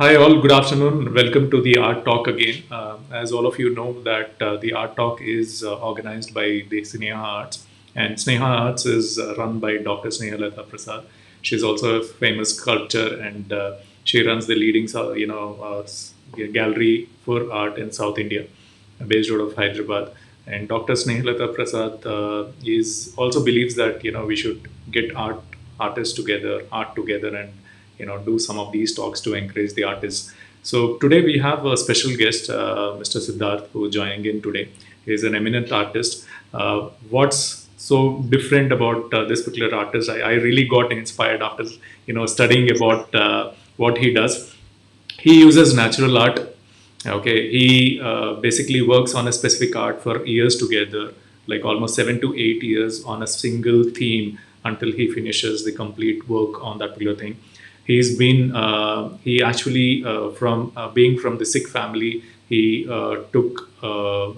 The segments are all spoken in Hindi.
Hi all, good afternoon. Welcome to the Art Talk again. As all of you know that the Art Talk is organized by the Sneha Arts, and Sneha Arts is run by Dr. Snehalata Prasad. She's also a famous sculptor, and she runs the leading gallery for art in South India, based out of Hyderabad. And Dr. Snehalata Prasad is also believes that we should get artists together, art together, and do some of these talks to encourage the artists. So today we have a special guest, Mr. Siddharth, who is joining in today. He is an eminent artist. What's so different about this particular artist? I really got inspired after studying about what he does. He uses natural art. Okay, he basically works on a specific art for years together, like almost 7 to 8 years on a single theme until he finishes the complete work on that particular thing. He actually, from being from the Sikh family, he took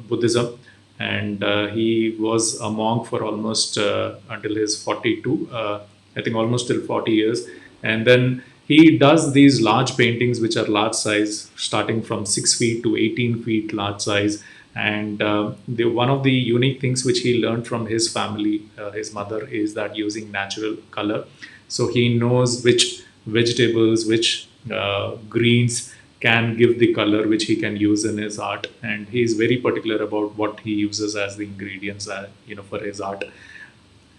Buddhism, and he was a monk for almost until his 42, I think almost till 40 years. And then he does these large paintings, which are large size, starting from 6 feet to 18 feet large size. And one of the unique things which he learned from his family, his mother, is that using natural color. So he knows which vegetables, which greens can give the color which he can use in his art, and he is very particular about what he uses as the ingredients, for his art.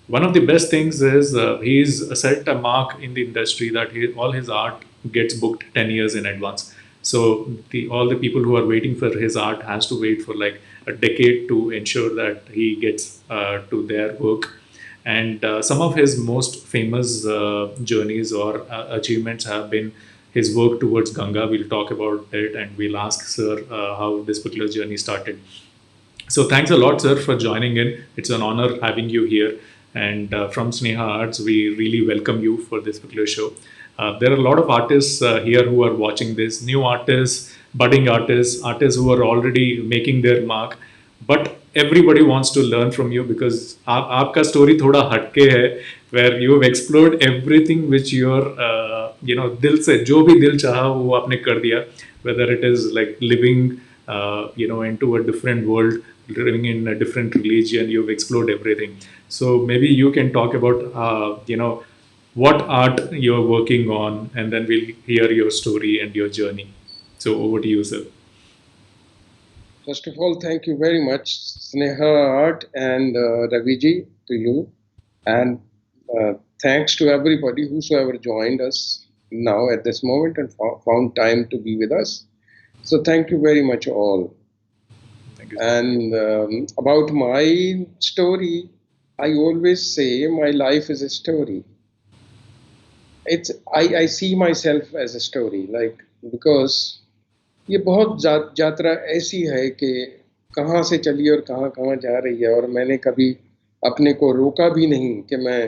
One of the best things is he's set a mark in the industry that all his art gets booked 10 years in advance. So all the people who are waiting for his art has to wait for like a decade to ensure that he gets to their work. And some of his most famous journeys or achievements have been his work towards Ganga. We'll talk about it, and we'll ask Sir how this particular journey started. So thanks a lot, sir, for joining in. It's an honor having you here. And from Sneha Arts, we really welcome you for this particular show. There are a lot of artists here who are watching this, new artists, budding artists, artists who are already making their mark. But everybody wants to learn from you because आपका story थोड़ा हटके है, where you have explored everything which your दिल से जो भी दिल चाहा वो आपने कर दिया, whether it is like living into a different world, living in a different religion. You've explored everything. So maybe you can talk about what art you're working on, and then we'll hear your story and your journey. So over to you, sir. First of all, thank you very much, Sneha Art and Raviji, to you. And thanks to everybody whosoever joined us now at this moment and found time to be with us. So thank you very much all. Thank you. And about my story, I always say my life is a story. I see myself as a story, like, because ये बहुत यात्रा ऐसी है कि कहाँ से चली और कहाँ कहाँ जा रही है, और मैंने कभी अपने को रोका भी नहीं कि मैं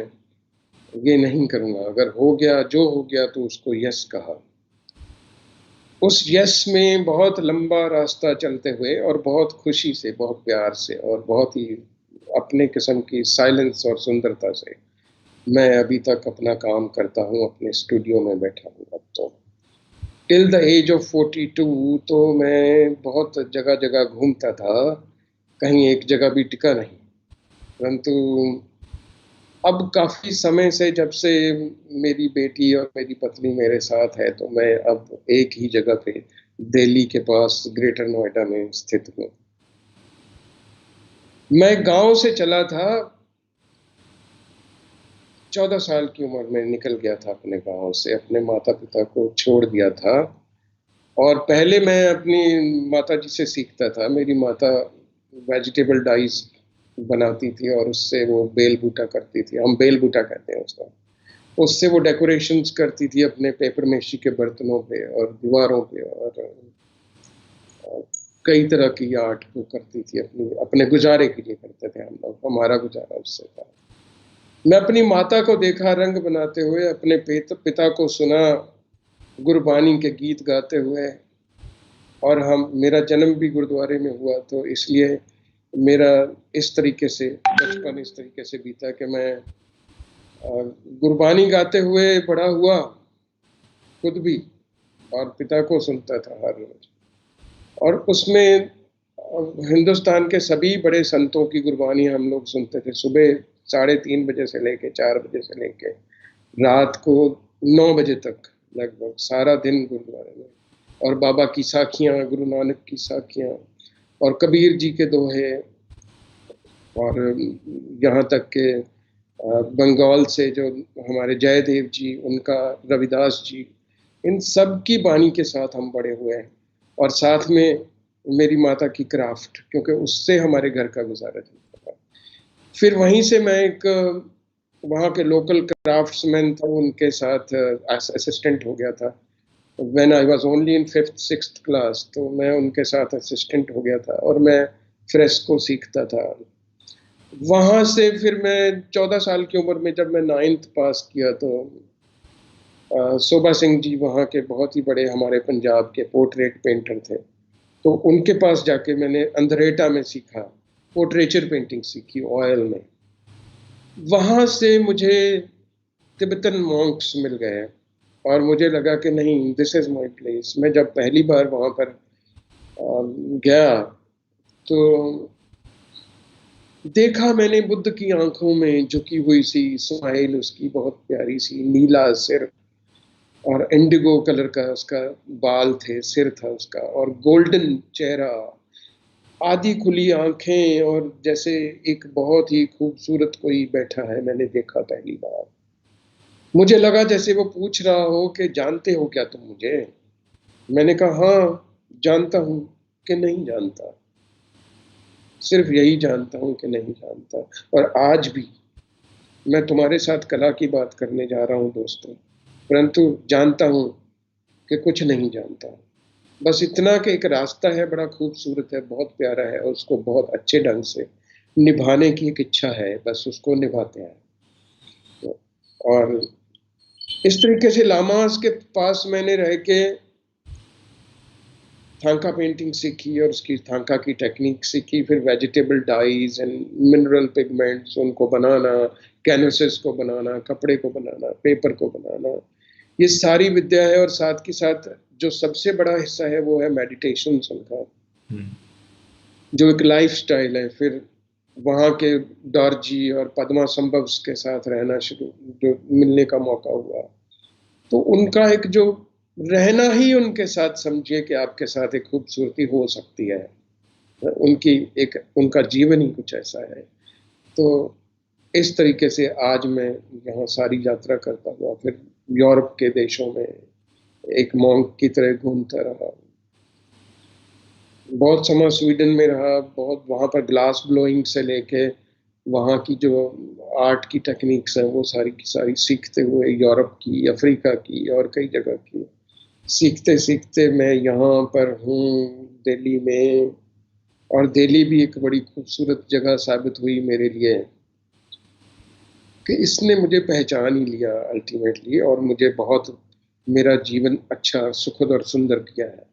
ये नहीं करूँगा। अगर हो गया, जो हो गया, तो उसको यस कहा। उस यस में बहुत लंबा रास्ता चलते हुए और बहुत खुशी से, बहुत प्यार से और बहुत ही अपने किस्म की साइलेंस और सुंदरता से मैं अभी तक अपना काम करता हूँ, अपने स्टूडियो में बैठा हूँ अब तो। टिल द एज ऑफ 42 तो मैं बहुत जगह जगह घूमता था, कहीं एक जगह भी टिका नहीं। परंतु अब काफ़ी समय से, जब से मेरी बेटी और मेरी पत्नी मेरे साथ है, तो मैं अब एक ही जगह पे दिल्ली के पास ग्रेटर नोएडा में स्थित हूँ। मैं गांव से चला था, 14 साल की उम्र में निकल गया था अपने गांव से, अपने माता पिता को छोड़ दिया था। और पहले मैं अपनी माता जी से सीखता था। मेरी माता वेजिटेबल डाइस बनाती थी और उससे वो बेल बूटा करती थी, हम बेल बूटा कहते हैं उसका। उससे वो डेकोरेशंस करती थी अपने पेपर मेशी के बर्तनों पे और दीवारों पे, और कई तरह की आर्ट को करती थी। अपने गुजारे के लिए करते थे हम लोग, हमारा गुजारा उससे था। मैं अपनी माता को देखा रंग बनाते हुए, अपने पिता को सुना गुरबानी के गीत गाते हुए, और मेरा जन्म भी गुरुद्वारे में हुआ, तो इसलिए मेरा इस तरीके से बचपन इस तरीके से बीता कि मैं गुरबानी गाते हुए बड़ा हुआ खुद भी, और पिता को सुनता था हर रोज। और उसमें हिंदुस्तान के सभी बड़े संतों की गुरबानी हम लोग सुनते थे, सुबह 3:30 बजे से लेके 4 बजे से लेके रात को 9 बजे तक, लगभग सारा दिन गुरुद्वारे में। और बाबा की साखियाँ, गुरु नानक की साखियाँ, और कबीर जी के दोहे, और यहाँ तक के बंगाल से जो हमारे जयदेव जी, उनका रविदास जी, इन सब की बानी के साथ हम बड़े हुए हैं। और साथ में मेरी माता की क्राफ्ट, क्योंकि उससे हमारे घर का गुजारा चलता था। फिर वहीं से मैं एक वहाँ के लोकल क्राफ्ट्समैन था, उनके साथ असिस्टेंट हो गया था। When I was only in 5th 6th class, तो मैं उनके साथ असिस्टेंट हो गया था और मैं फ्रेस्को सीखता था। वहाँ से फिर मैं 14 साल की उम्र में जब मैं 9th पास किया, तो शोभा सिंह जी वहाँ के बहुत ही बड़े हमारे पंजाब के पोर्ट्रेट पेंटर थे, तो उनके पास जाके मैंने अंधरेटा में सीखा, पोर्ट्रेचर पेंटिंग सीखी ऑयल में। वहाँ से मुझे तिब्बतन मॉन्क्स मिल गए और मुझे लगा कि नहीं, दिस इज माय प्लेस। मैं जब पहली बार वहाँ पर गया, तो देखा मैंने बुद्ध की आंखों में झुकी हुई सी स्माइल, उसकी बहुत प्यारी सी, नीला सिर और इंडिगो कलर का उसका बाल थे, सिर था उसका, और गोल्डन चेहरा, आधी खुली आंखें, और जैसे एक बहुत ही खूबसूरत कोई बैठा है, मैंने देखा पहली बार। मुझे लगा जैसे वो पूछ रहा हो कि जानते हो क्या तुम मुझे? मैंने कहा हाँ, जानता हूँ कि नहीं जानता, सिर्फ यही जानता हूँ कि नहीं जानता। और आज भी मैं तुम्हारे साथ कला की बात करने जा रहा हूँ दोस्तों, परंतु जानता हूँ कि कुछ नहीं जानता। बस इतना कि एक रास्ता है, बड़ा खूबसूरत है, बहुत प्यारा है, और उसको बहुत अच्छे ढंग से निभाने की एक इच्छा है, बस उसको निभाते हैं। तो, और इस तरीके से लामास के पास मैंने रह के थांका पेंटिंग सीखी और उसकी थांका की टेक्निक सीखी। फिर vegetable dyes and mineral pigments, उनको बनाना, कैनवसेस को बनाना, कपड़े को बनाना, पेपर को बनाना, ये सारी विद्या है। और साथ के साथ जो सबसे बड़ा हिस्सा है वो है मेडिटेशन उनका, जो एक लाइफ स्टाइल है। फिर वहाँ के डॉर्जी और पद्मा संभव्स के साथ रहना शुरू, जो मिलने का मौका हुआ, तो उनका एक जो रहना ही उनके साथ, समझिए कि आपके साथ एक खूबसूरती हो सकती है। उनकी एक, उनका जीवन ही कुछ ऐसा है। तो इस तरीके से आज मैं यहाँ सारी यात्रा करता हुआ फिर यूरोप के देशों में एक मॉन्क की तरह घूमता रहा। बहुत समय स्वीडन में रहा, बहुत वहाँ पर ग्लास ब्लोइंग से लेके वहाँ की जो आर्ट की टेक्निक्स हैं वो सारी की सारी सीखते हुए, यूरोप की, अफ्रीका की और कई जगह की सीखते सीखते मैं यहाँ पर हूँ दिल्ली में। और दिल्ली भी एक बड़ी खूबसूरत जगह साबित हुई मेरे लिए, कि इसने मुझे पहचान ही लिया अल्टीमेटली, और मुझे बहुत, मेरा जीवन अच्छा, सुखद और सुंदर किया है।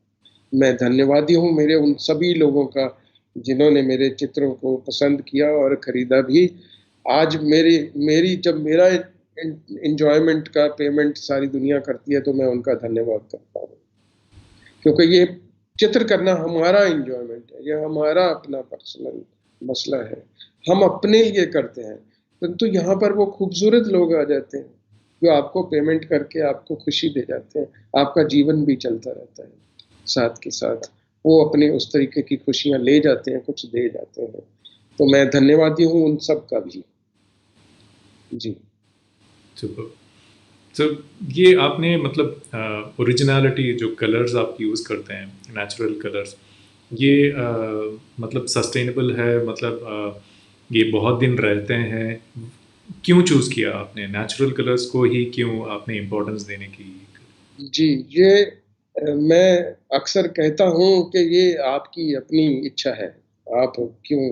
मैं धन्यवादी हूँ मेरे उन सभी लोगों का जिन्होंने मेरे चित्रों को पसंद किया और खरीदा भी। आज मेरी मेरी जब मेरा इंजॉयमेंट का पेमेंट सारी दुनिया करती है, तो मैं उनका धन्यवाद करता हूँ, क्योंकि ये चित्र करना हमारा इंजॉयमेंट है, ये हमारा अपना पर्सनल मसला है, हम अपने लिए करते हैं। परंतु यहाँ पर वो खूबसूरत लोग आ जाते हैं जो आपको पेमेंट करके आपको खुशी दे जाते हैं, आपका जीवन भी चलता रहता है। साथ के साथ वो अपनी उस तरीके की खुशियाँ ले जाते हैं, कुछ दे जाते हैं। तो मैं धन्यवादी हूँ उन सब का भी। जी। सुपर। तो ये आपने मतलब ओरिजिनलिटी, जो कलर्स आप यूज़ करते हैं, नेचुरल कलर्स, ये मतलब सस्टेनेबल है, मतलब ये बहुत दिन रहते हैं। क्यों चूज़ किया आपने नेचुरल कलर्स को ही, क्यों आपने इम्पोर्टेंस देने की? जी, ये मैं अक्सर कहता हूँ कि ये आपकी अपनी इच्छा है, आप क्यों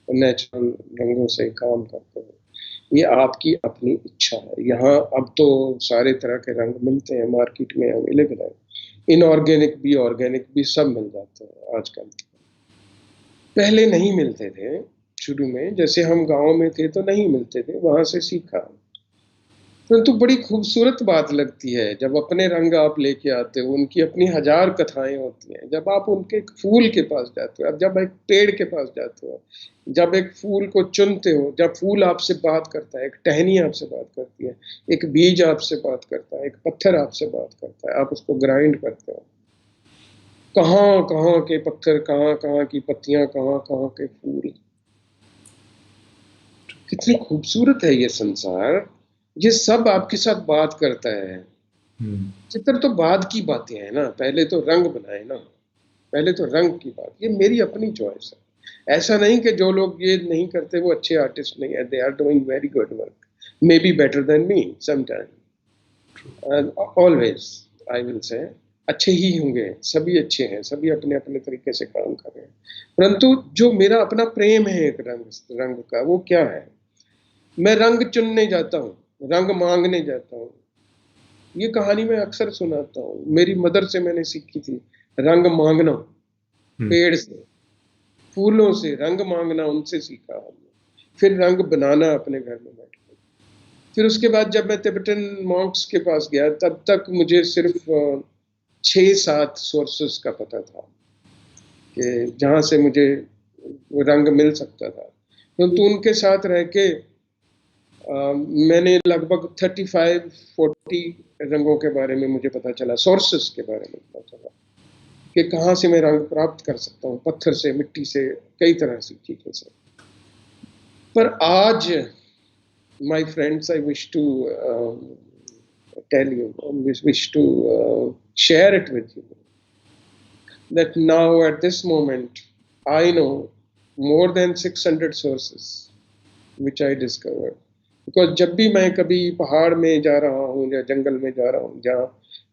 नेचुरल रंगों से काम करते हो, ये आपकी अपनी इच्छा है। यहाँ अब तो सारे तरह के रंग मिलते हैं, मार्केट में अवेलेबल है, इनऑर्गेनिक भी ऑर्गेनिक भी सब मिल जाते हैं आजकल। पहले नहीं मिलते थे, शुरू में जैसे हम गांव में थे तो नहीं मिलते थे, वहां से सीखा। परंतु बड़ी खूबसूरत बात लगती है जब अपने रंग आप लेके आते हो। उनकी अपनी हजार कथाएं होती हैं। जब आप उनके एक फूल के पास जाते हो, अब जब एक पेड़ के पास जाते हो, जब एक फूल को चुनते हो, जब फूल आपसे बात करता है, एक टहनी आपसे बात करती है, एक बीज आपसे बात करता है, एक पत्थर आपसे बात करता है, आप उसको ग्राइंड करते हो। कहाँ कहाँ के पत्थर, कहाँ कहाँ की पत्तियां, कहाँ कहाँ के फूल। कितनी खूबसूरत है ये संसार। ये सब आपके साथ बात करता है। हम्म, चित्र तो बाद की बातें हैं ना, पहले तो रंग बनाए ना। पहले तो रंग की बात, ये मेरी अपनी चॉइस है। ऐसा नहीं कि जो लोग ये नहीं करते वो अच्छे आर्टिस्ट नहीं है। They are doing very good work, may be better than me sometime, always I will say. अच्छे ही होंगे, सभी अच्छे हैं, सभी अपने अपने तरीके से काम कर रहे हैं। परंतु जो मेरा अपना प्रेम है एक रंग रंग का, वो क्या है? मैं रंग चुनने जाता हूँ, रंग मांगने जाता हूँ। ये कहानी मैं अक्सर सुनाता हूँ, मेरी मदर से मैंने सीखी थी। रंग मांगना, हम्म, पेड़ से, फूलों से रंग मांगना उनसे सीखा हमने। फिर रंग बनाना अपने घर में बैठ के। फिर उसके बाद जब मैं तिब्बतन मॉन्क्स के पास गया, तब तक मुझे सिर्फ 6-7 सोर्सेस का पता था कि जहाँ से मुझे वो रंग मिल सकता था। परंतु उनके साथ रह के मैंने लगभग 35-40 रंगों के बारे में मुझे पता चला, सोर्सेस के बारे में पता चला कि कहाँ से मैं रंग प्राप्त कर सकता हूँ, पत्थर से, मिट्टी से, कई तरह से चीजों से। पर आज, my friends, I wish to tell you, wish to share it with you, that now at this moment I know more than 600 sources which I discovered. Because जब भी मैं कभी पहाड़ में जा रहा हूँ या जंगल में जा रहा हूँ, जहाँ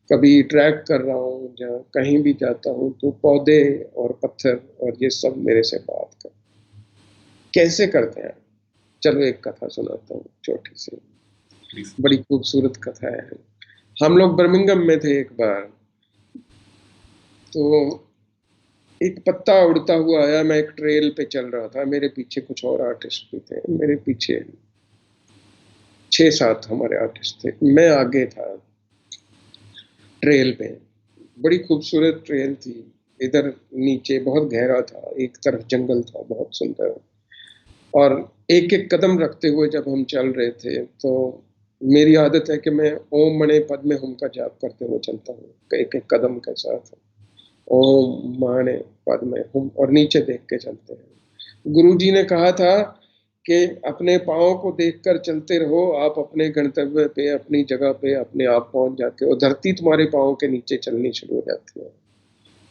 कभी ट्रैक कर रहा हूँ, जहाँ कहीं भी जाता हूँ, तो पौधे और पत्थर और ये सब मेरे से बात कर। कैसे करते हैं? चलो एक कथा सुनाता हूँ छोटी सी, प्लीज। बड़ी खूबसूरत कथा है। हम लोग बर्मिंघम में थे एक बार। तो एक पत्ता उड़ता हुआ आया, मैं एक ट्रेल पे चल रहा था, मेरे पीछे कुछ और आर्टिस्ट भी थे, मेरे पीछे 6-7 हमारे आर्टिस्ट थे, मैं आगे था ट्रेल पे। बड़ी खूबसूरत ट्रेल थी। इधर नीचे बहुत गहरा था, एक तरफ जंगल था बहुत सुंदर। और एक एक कदम रखते हुए जब हम चल रहे थे, तो मेरी आदत है कि मैं ओम मणि पद्मे हूँ का जाप करते हुए चलता हूँ, एक एक कदम के साथ। ओम मणि पद्मे हूँ, और नीचे देख के चलते हैं। गुरु जी ने कहा था कि अपने पाँव को देखकर चलते रहो, आप अपने गंतव्य पे, अपनी जगह पे अपने आप पहुंच जाते हो। धरती तुम्हारे पाँव के नीचे चलनी शुरू हो जाती है,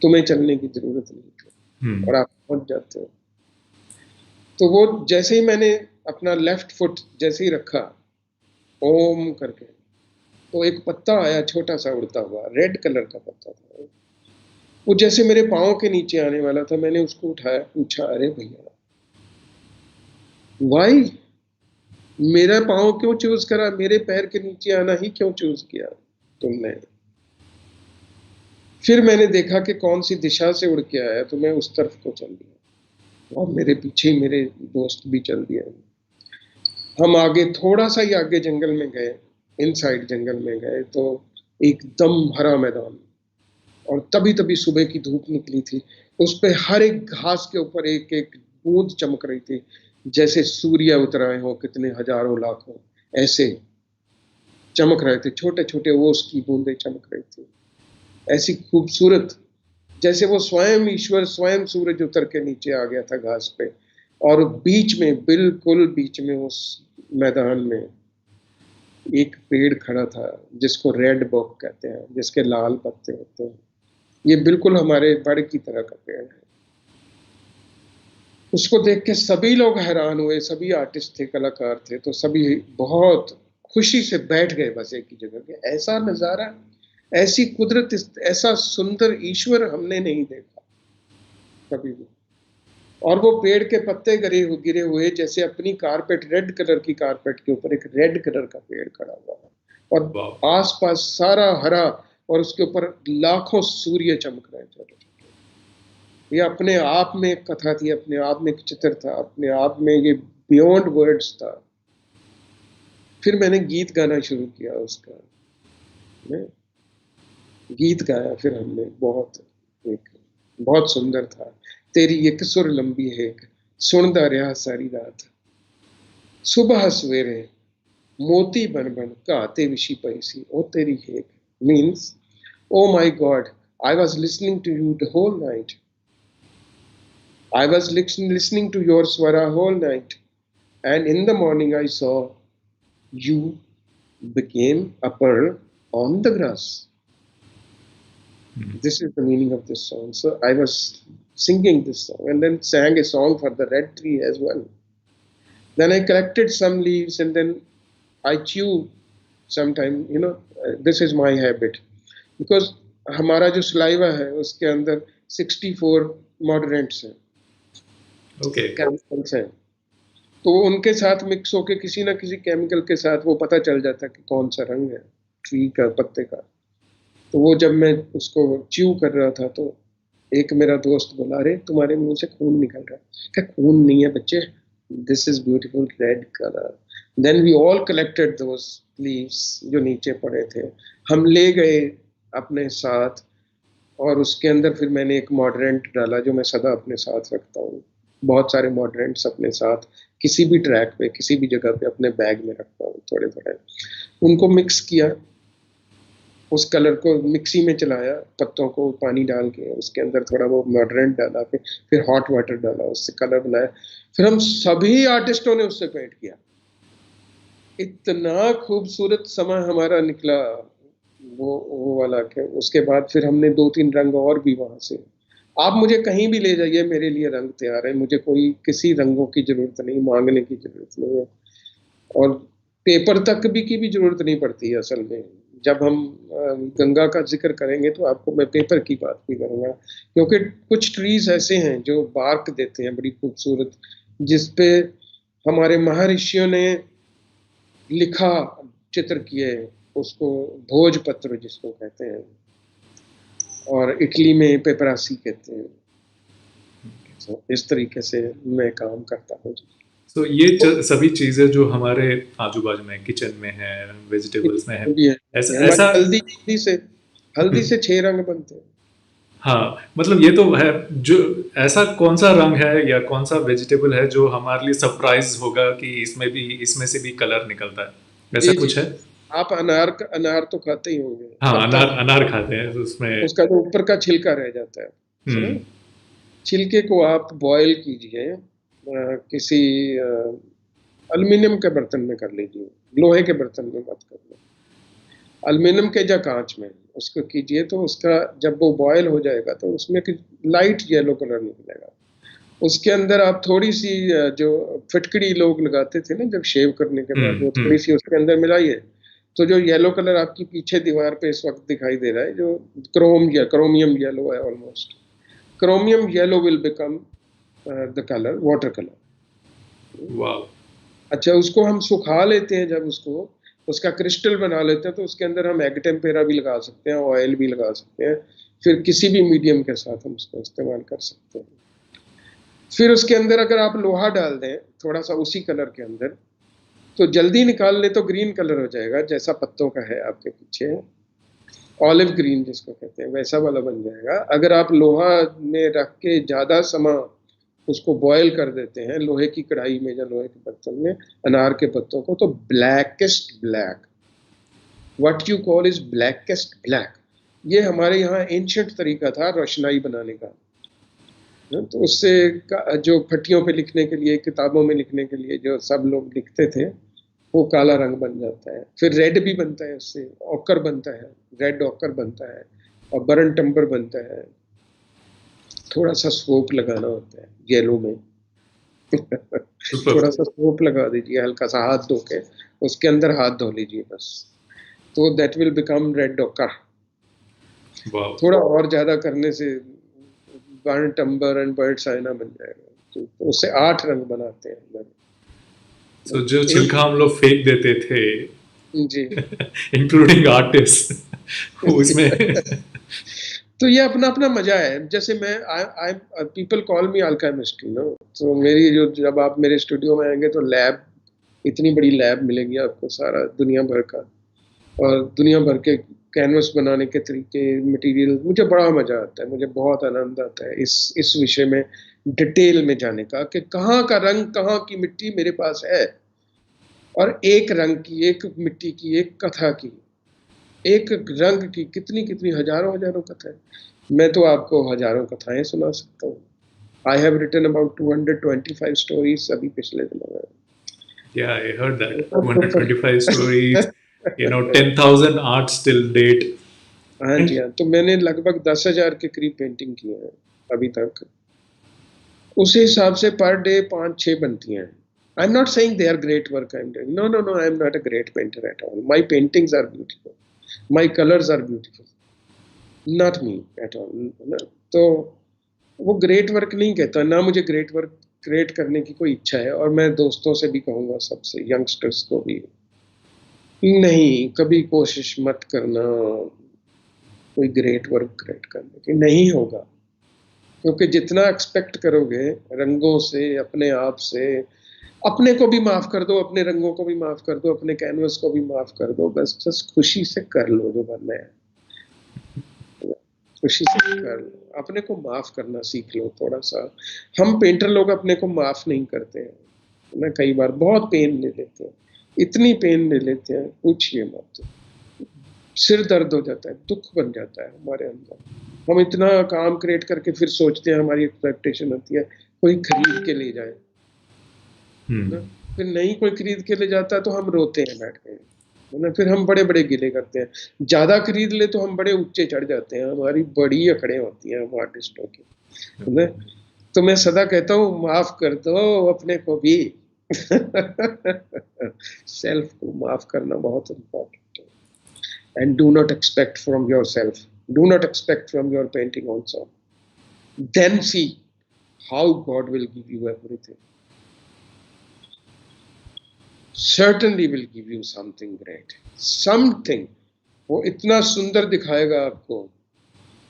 तुम्हें चलने की जरूरत नहीं है, हम्म, और आप पहुंच जाते हो। तो वो जैसे ही मैंने अपना लेफ्ट फुट जैसे ही रखा, ओम करके, तो एक पत्ता आया छोटा सा उड़ता हुआ, रेड कलर का पत्ता था। वो जैसे मेरे पाँव के नीचे आने वाला था, मैंने उसको उठाया, पूछा, अरे भैया, वाई, मेरा पाँव क्यों चूज करा? मेरे पैर के नीचे आना ही क्यों चूज किया तुमने? फिर मैंने देखा कि कौन सी दिशा से उड़ के आया, तो मैं उस तरफ को चल दिया, और मेरे पीछे ही मेरे दोस्त भी चल दिया। हम आगे, थोड़ा सा ही आगे जंगल में गए, इनसाइड जंगल में गए, तो एकदम हरा मैदान। और तभी तभी सुबह की धूप निकली थी। उस पे हर एक घास के ऊपर एक एक बूंद चमक रही थी, जैसे सूर्य उतर आए हो, कितने हजारों लाखों ऐसे चमक रहे थे। छोटे छोटे ओस की बूंदें चमक रही थी, ऐसी खूबसूरत, जैसे वो स्वयं ईश्वर, स्वयं सूरज उतर के नीचे आ गया था घास पे। और बीच में, बिल्कुल बीच में, उस मैदान में एक पेड़ खड़ा था, जिसको रेड बॉक कहते हैं, जिसके लाल पत्ते होते हैं। ये बिल्कुल हमारे बड़ की तरह का पेड़ है। उसको देख के सभी लोग हैरान हुए, सभी आर्टिस्ट थे, कलाकार थे, तो सभी बहुत खुशी से बैठ गए बस एक ही जगह के। ऐसा नजारा, ऐसी कुदरत, ऐसा सुंदर ईश्वर हमने नहीं देखा कभी भी। और वो पेड़ के पत्ते गिरे हुए, जैसे अपनी कारपेट, रेड कलर की कारपेट के ऊपर एक रेड कलर का पेड़ खड़ा हुआ है, और वाह। आसपास सारा हरा, और उसके ऊपर लाखों सूर्य चमक रहे थे छोटे छोटे। ये अपने आप में एक कथा थी, अपने आप में एक चित्र था, अपने आप में ये बियॉन्ड वर्ड्स था। फिर मैंने गीत गाना शुरू किया उसका, मैं गीत गाया फिर हमने, एक बहुत सुंदर था। तेरी एक सुर लंबी है, सुनदा रहा सारी रात, सुबह सवेरे मोती बन बन घाते विशी पई सी ओ तेरी हेक। Means, oh my God, I was listening to you the whole night, I was listening to your swara whole night, and in the morning I saw you became a pearl on the grass. This is the meaning of this song. So I was singing this song and then sang a song for the red tree as well. Then I collected some leaves and then I chew sometime, this is my habit. Because हमारा जो सलाइवा है उसके अंदर 64 मॉडरेंट्स हैं, ओके, केमिकल्स हैं, तो उनके साथ मिक्स होके किसी ना किसी केमिकल के साथ वो पता चल जाता है कि कौन सा रंग है ट्री का, पत्ते का। तो वो जब मैं उसको च्यू कर रहा था तो एक मेरा दोस्त बोला, अरे तुम्हारे मुंह से खून निकल रहा है। क्या खून नहीं है बच्चे, this is beautiful red colour. Then we all collected those leaves जो नीचे पड़े थे, हम ले गए अपने साथ, और उसके अंदर फिर मैंने एक मॉडरेंट डाला जो मैं सदा अपने साथ रखता हूँ। बहुत सारे मॉडरेंट्स अपने साथ किसी भी ट्रैक पे, किसी भी जगह पे अपने बैग में रखता हूँ थोड़े थोड़े। उनको मिक्स किया, उस कलर को मिक्सी में चलाया, पत्तों को पानी डाल के उसके अंदर थोड़ा वो मॉडरेंट डाला, फिर हॉट वाटर डाला, उससे कलर बनाया। फिर हम सभी आर्टिस्टों ने उससे पेंट किया। इतना खूबसूरत समय हमारा निकला वो वाला के। उसके बाद फिर हमने 2-3 रंग और भी वहां से। आप मुझे कहीं भी ले जाइए, मेरे लिए रंग तैयार है, मुझे कोई किसी रंगों की जरूरत नहीं, मांगने की जरूरत नहीं है, और पेपर तक भी की भी जरूरत नहीं पड़ती है असल में। जब हम गंगा का जिक्र करेंगे तो आपको मैं पेपर की बात भी करूंगा, क्योंकि कुछ ट्रीज ऐसे हैं जो बार्क देते हैं बड़ी खूबसूरत, जिसपे हमारे महर्षियों ने लिखा, चित्र किए, उसको भोजपत्र जिसको कहते हैं, और इटली में पेपरासी कहते हैं। तो इस तरीके से मैं काम करता हूँ। तो ये सभी चीजें जो हमारे आजू बाजू में किचन में है, वेजिटेबल्स में है, ऐसा हल्दी से 6 रंग बनते हैं। हाँ, मतलब ये तो है। जो ऐसा कौन सा रंग है या कौन सा वेजिटेबल है जो हमारे लिए सरप्राइज होगा कि इसमें से भी कलर निकलता है, ऐसा जी जी, कुछ है? आप अनार तो खाते ही होंगे, हाँ, पत्ता, अनार अनार खाते हैं तो उसमें। उसका जो ऊपर का छिलका रह जाता है, सुना? छिलके को आप बॉयल कीजिए, किसी अल्मीनियम के बर्तन में कर लीजिए, लोहे के बर्तन में मत करना, अल्मीनियम के या कांच में उसको कीजिए। तो उसका जब वो बॉयल हो जाएगा तो उसमें लाइट येलो कलर निकलेगा। उसके अंदर आप थोड़ी सी जो फिटकड़ी लोग लगाते थे ना जब शेव करने के बाद, वो थोड़ी सी उसके अंदर मिलाइए, तो जो येलो कलर आपकी पीछे दीवार पे इस वक्त दिखाई दे रहा है, जो क्रोमियम येलो है almost, chromium yellow will become the colour water colour. वाह, अच्छा, उसको हम सुखा लेते हैं, जब उसका क्रिस्टल बना लेते हैं तो उसके अंदर हम एग टेम्पेरा भी लगा सकते हैं, ऑयल भी लगा सकते हैं, फिर किसी भी मीडियम के साथ हम उसको इस्तेमाल कर सकते हैं। फिर उसके अंदर अगर आप लोहा डाल दें थोड़ा सा उसी कलर के अंदर, तो जल्दी निकाल ले तो ग्रीन कलर हो जाएगा, जैसा पत्तों का है आपके पीछे, ऑलिव ग्रीन जिसको कहते हैं, वैसा वाला बन जाएगा। अगर आप लोहा में रख के ज़्यादा समय उसको बॉयल कर देते हैं लोहे की कढ़ाई में या लोहे के बर्तन में अनार के पत्तों को, तो blackest black, what you call is blackest black. ये हमारे यहाँ एंशिएंट तरीका था रोशनाई बनाने का। तो उससे जो फट्टियों पे लिखने के लिए, किताबों में लिखने के लिए जो सब लोग लिखते थे, वो काला रंग बन जाता है। फिर रेड भी बनता है, उससे ऑकर बनता है, रेड ऑकर बनता है, और बर्न टम्बर बनता है। थोड़ा सा सोप लगाना होता है येलो में थोड़ा सा सोप लगा दीजिए, हल्का सा हाथ धो के उसके अंदर हाथ धो लीजिए बस, तो that will become red occur. थोड़ा और ज्यादा करने से बर्न टम्बर एंड बर्ड साइना बन जाएगा, तो उससे 8 रंग बनाते हैं। तो जो छिलका हम लोग फेंक देते थे जी इंक्लूडिंग आर्टिस्ट उसमें तो ये अपना अपना मजा है। जैसे मैं I people call me alchemist, तो मेरी जो, जब आप मेरे स्टूडियो में आएंगे तो लैब इतनी बड़ी लैब मिलेगी आपको, सारा दुनिया भर का, और दुनिया भर के कैनवस बनाने के तरीके, मटेरियल। मुझे बड़ा मजा आता है, मुझे बहुत आनंद आता है इस विषय में डिटेल में जाने का, कि कहाँ का रंग, कहाँ की मिट्टी मेरे पास है, और एक रंग की, एक मिट्टी की, एक कथा की, एक रंग की कितनी कितनी हजारों हजारों कथाएं। मैं तो आपको हजारों कथाएं सुना सकता हूँ। I have written about 225 stories अभी पिछले दिनों में। Yeah, I heard that. 225 stories, 10,000 arts till date. हाँ जी And हाँ, तो मैंने लगभग 10,000 के करीब पेंटिंग किए हैं अभी तक। उस हिसाब से पर डे 5-6 बनती हैं। I am not saying they are great work I am doing, no no no, I am not a great painter at all. My paintings are beautiful, my colours are beautiful, not me at all. तो वो ग्रेट वर्क नहीं कहता, ना मुझे ग्रेट वर्क क्रिएट करने की कोई इच्छा है। और मैं दोस्तों से भी कहूँगा, सबसे, यंगस्टर्स को भी, नहीं, कभी कोशिश मत करना कोई ग्रेट वर्क क्रिएट करने की, नहीं होगा। क्योंकि जितना एक्सपेक्ट करोगे रंगों से, अपने आप से, अपने को भी माफ कर दो, अपने रंगों को भी माफ कर दो, अपने कैनवस को भी माफ कर दो, बस बस खुशी से कर लो जो बनना है, खुशी से कर लो, अपने को माफ करना सीख लो थोड़ा सा। हम पेंटर लोग अपने को माफ नहीं करते हैं ना, कई बार बहुत पेन ले लेते हैं, इतनी पेन ले लेते हैं पूछिए मत। सिर दर्द हो जाता है, दुख बन जाता है हमारे अंदर। हम इतना काम क्रिएट करके फिर सोचते हैं, हमारी एक्सपेक्टेशन होती है कोई खरीद के ले जाए ना, फिर नहीं कोई खरीद के ले जाता तो हम रोते हैं बैठ के, है ना। फिर हम बड़े बड़े गिले करते हैं, ज्यादा खरीद ले तो हम बड़े ऊंचे चढ़ जाते हैं, हमारी बड़ी अकड़े होती हैं हम आर्टिस्टों की, है ना। तो मैं सदा कहता हूँ, माफ कर दो अपने को भी। सेल्फ को माफ करना बहुत इम्पोर्टेंट है। And do not expect from yourself, do not expect from your painting also, then see how God will give you everything. certainly will give you something great, something, वो इतना सुंदर दिखाएगा आपको।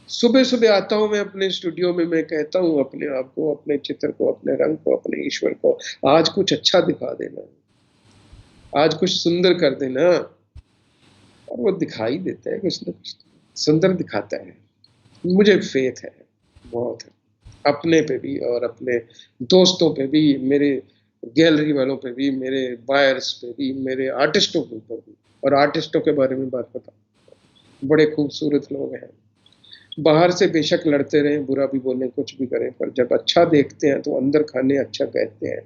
सुबह सुबह आता हूँ मैं अपने स्टूडियो में, मैं कहता हूँ अपने आप को, अपने चित्र को, अपने रंग को, अपने ईश्वर को, आज कुछ अच्छा दिखा देना, आज कुछ सुंदर कर देना। और वो दिखाई देता है, कुछ ना कुछ सुंदर दिखाता है। मुझे फेथ है बहुत है, अपने पे भी और अपने दोस्तों पे भी, मेरे गैलरी वालों पे भी, मेरे बायर्स पे भी, मेरे आर्टिस्टों के ऊपर भी। और आर्टिस्टों के बारे में बात बता, बड़े खूबसूरत लोग हैं, बाहर से बेशक लड़ते रहें, बुरा भी बोलें, कुछ भी करें, पर जब अच्छा देखते हैं तो अंदर खाने अच्छा कहते हैं।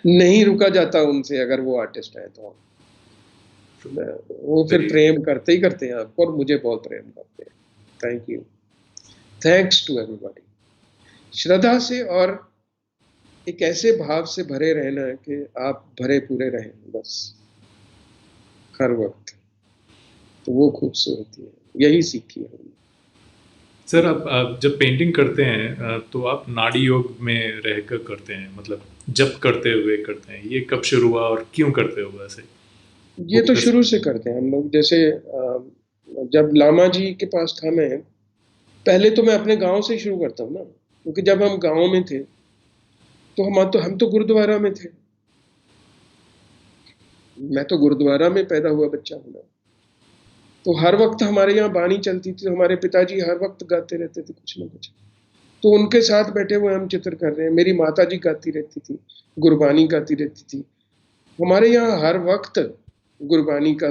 नहीं रुका जाता उनसे, अगर वो आर्टिस्ट है तो वो फिर प्रेम करते ही करते हैं आपको, और मुझे बहुत प्रेम करते हैं। Thank you, thanks to everybody. श्रद्धा से और एक ऐसे भाव से भरे रहना कि आप भरे पूरे रहें बस हर वक्त, तो वो खूबसूरती है, यही सीखी है। सर, आप जब पेंटिंग करते हैं तो आप नाड़ी योग में रहकर करते हैं, मतलब जब करते हुए करते हैं, ये कब शुरू हुआ और क्यों करते हुए ऐसे? ये तो शुरू से करते हैं हम लोग। जैसे जब लामा जी के पास था मैं, पहले तो मैं अपने गांव से शुरू करता हूँ ना, क्योंकि जब हम गांव में थे तो हम तो गुरुद्वारा में थे। मैं तो गुरुद्वारा में पैदा हुआ बच्चा हूँ ना, तो हर वक्त हमारे यहाँ बाणी चलती थी, हमारे पिताजी हर वक्त गाते रहते थे कुछ ना कुछ, तो उनके साथ बैठे हुए हम चित्र कर रहे हैं। मेरी माता जी गाती रहती थी, गुरबानी गाती रहती थी, हमारे यहाँ हर वक्त गुरबानी का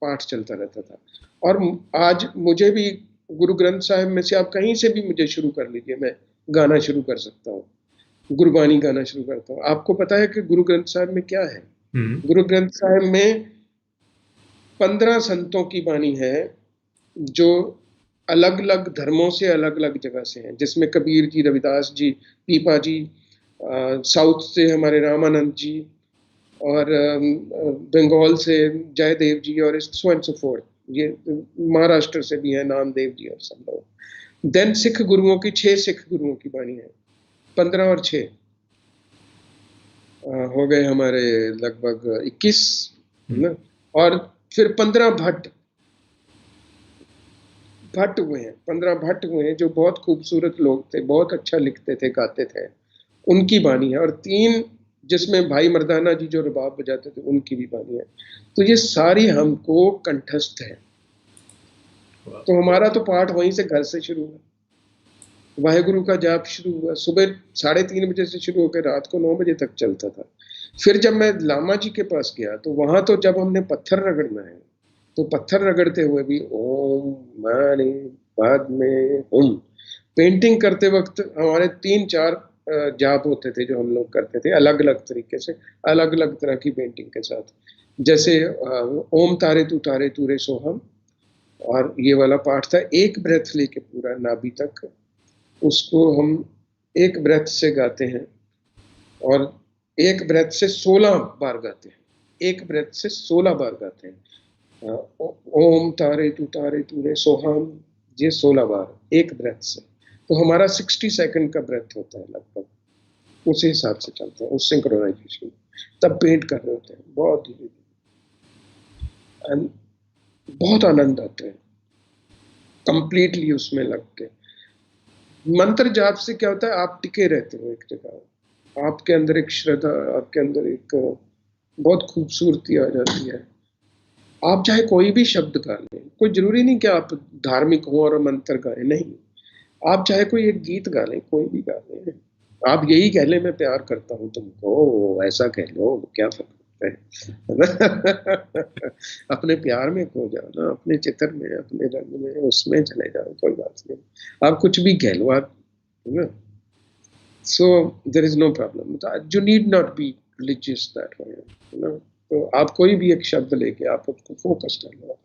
पाठ चलता रहता था। और आज मुझे भी गुरु ग्रंथ साहिब में से आप कहीं से भी मुझे शुरू कर लीजिए, मैं गाना शुरू कर सकता हूँ, गुरबानी गाना शुरू करता हूँ। आपको पता है कि गुरु ग्रंथ साहिब में क्या है? गुरु ग्रंथ साहिब में 15 संतों की बानी है, जो अलग अलग धर्मों से, अलग अलग जगह से हैं, जिसमें कबीर जी, रविदास जी, पीपा जी, साउथ से हमारे रामानंद जी, और बंगाल से जयदेव जी, और सो एंड सो फोर्थ। ये महाराष्ट्र से भी है नामदेव जी और सब लोग। देन सिख गुरुओं की 6 सिख गुरुओं की बानी है, 15 और 6 हो गए हमारे लगभग 21 ना। और फिर 15 भट्ट हुए हैं, 15 भट्ट हुए हैं, जो बहुत खूबसूरत लोग थे, बहुत अच्छा लिखते थे, गाते थे, उनकी बानी है। और 3 जिसमें भाई मर्दाना जी जो रबाब बजाते थे उनकी भी बानी है। तो ये सारी हमको कंठस्थ है। तो हमारा तो पाठ वहीं से, घर से शुरू हुआ। वाहेगुरु का जाप शुरू हुआ, सुबह 3:30 बजे से शुरू होकर रात को 9 बजे तक चलता था। फिर जब मैं लामा जी के पास गया तो वहां तो जब हमने पत्थर रगड़ना है तो पत्थर रगड़ते हुए भी ओम माने बाद में हम, पेंटिंग करते वक्त हमारे 3-4 जाप होते थे जो हम लोग करते थे अलग अलग तरीके से, अलग अलग तरह की पेंटिंग के साथ। जैसे ओम तारे तू रे सोहम, और ये वाला पाठ था एक ब्रेथ लेके पूरा नाभि तक, उसको हम एक ब्रेथ से गाते हैं और एक ब्रेथ से 16 बार गाते हैं, एक ब्रेथ से 16 बार गाते हैं। ओम तारे तू रे सोहम, ये 16 बार एक ब्रेथ से। तो हमारा 60 सेकंड का ब्रेथ होता है लगभग, उसी हिसाब से चलता है उस सिंक्रोनाइजेशन। तब पेंट कर रहे होते हैं बहुत धीरे धीरे, बहुत आनंद आता है कंप्लीटली उसमें लग के। मंत्र जाप से क्या होता है, आप टिके रहते हो एक जगह, आपके अंदर एक श्रद्धा, आपके अंदर एक बहुत खूबसूरती आ जाती है। आप चाहे कोई भी शब्द गा लें, कोई जरूरी नहीं कि आप धार्मिक हो और मंत्र गाएं, नहीं। आप चाहे कोई एक गीत गा लें, कोई भी गा लें, आप यही कह लें मैं प्यार करता हूं तुमको, ऐसा कह लो, क्या फर्क पड़ता है। अपने प्यार में खो जाओ ना, अपने चित्र में, अपने रंग में, उसमें चले जाओ, कोई बात नहीं। आप कुछ भी कह लो, आप, है ना। So there is no problem, you need not be religious that way, है ना। तो आप कोई भी एक शब्द लेके आप उसको फोकस कर लो।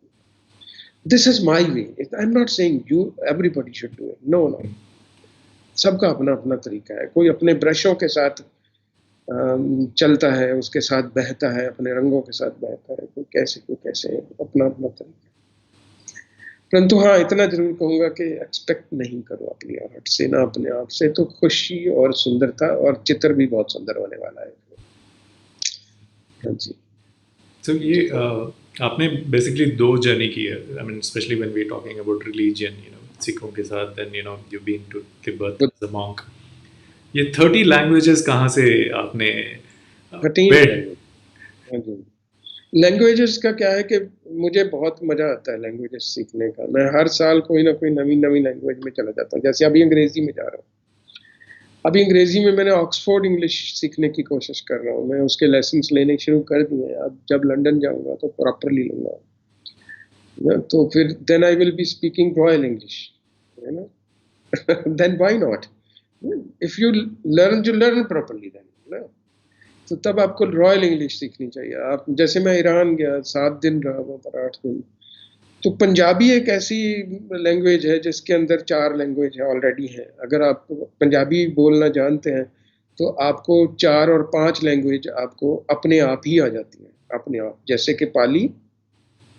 This is my way, I am not saying you everybody should do it, no no. सबका अपना अपना तरीका है, कोई अपने ब्रशों के साथ चलता है, उसके साथ बहता है, अपने रंगों के साथ बहता है, कोई कैसे, अपना अपना तरीका। परंतु हाँ, इतना जरूर कहूंगा कि एक्सपेक्ट नहीं करो अपनी आर्ट से, ना अपने आप से, तो खुशी और सुंदरता और चित्र भी बहुत सुंदर होने वाला है। हाँ जी। So ये आपने बेसिकली दो जर्नी की है, I mean specially when we talking about religion, सिखों के साथ, then you been to Tibet as a monk. ये 30 लैंग्वेजेस कहाँ से आपने 13 where- लैंग्वेज। हाँ जी। लैंग्वेजेस का क्या है कि मुझे बहुत मजा आता है लैंग्वेजेस सीखने का। मैं हर साल कोई ना कोई नवी नवी लैंग्वेज में चला जाता हूँ। जैसे अभी अंग्रेजी में जा रहा हूँ, अभी अंग्रेजी में मैंने ऑक्सफोर्ड इंग्लिश सीखने की कोशिश कर रहा हूँ। मैं उसके लेसन्स लेने शुरू कर दिए हैं। अब जब लंदन जाऊंगा तो प्रॉपरली लूंगा, तो फिर then I will be speaking royal English, है ना। Then why not, if you learn properly, then ना। तो तब आपको रॉयल इंग्लिश सीखनी चाहिए। आप जैसे मैं ईरान गया, 7 दिन रहा वहाँ पर, 8 दिन। तो पंजाबी एक ऐसी लैंग्वेज है जिसके अंदर 4 लैंग्वेज है ऑलरेडी है। अगर आप पंजाबी बोलना जानते हैं तो आपको 4 और 5 लैंग्वेज आपको अपने आप ही आ जाती है, अपने आप। जैसे कि पाली,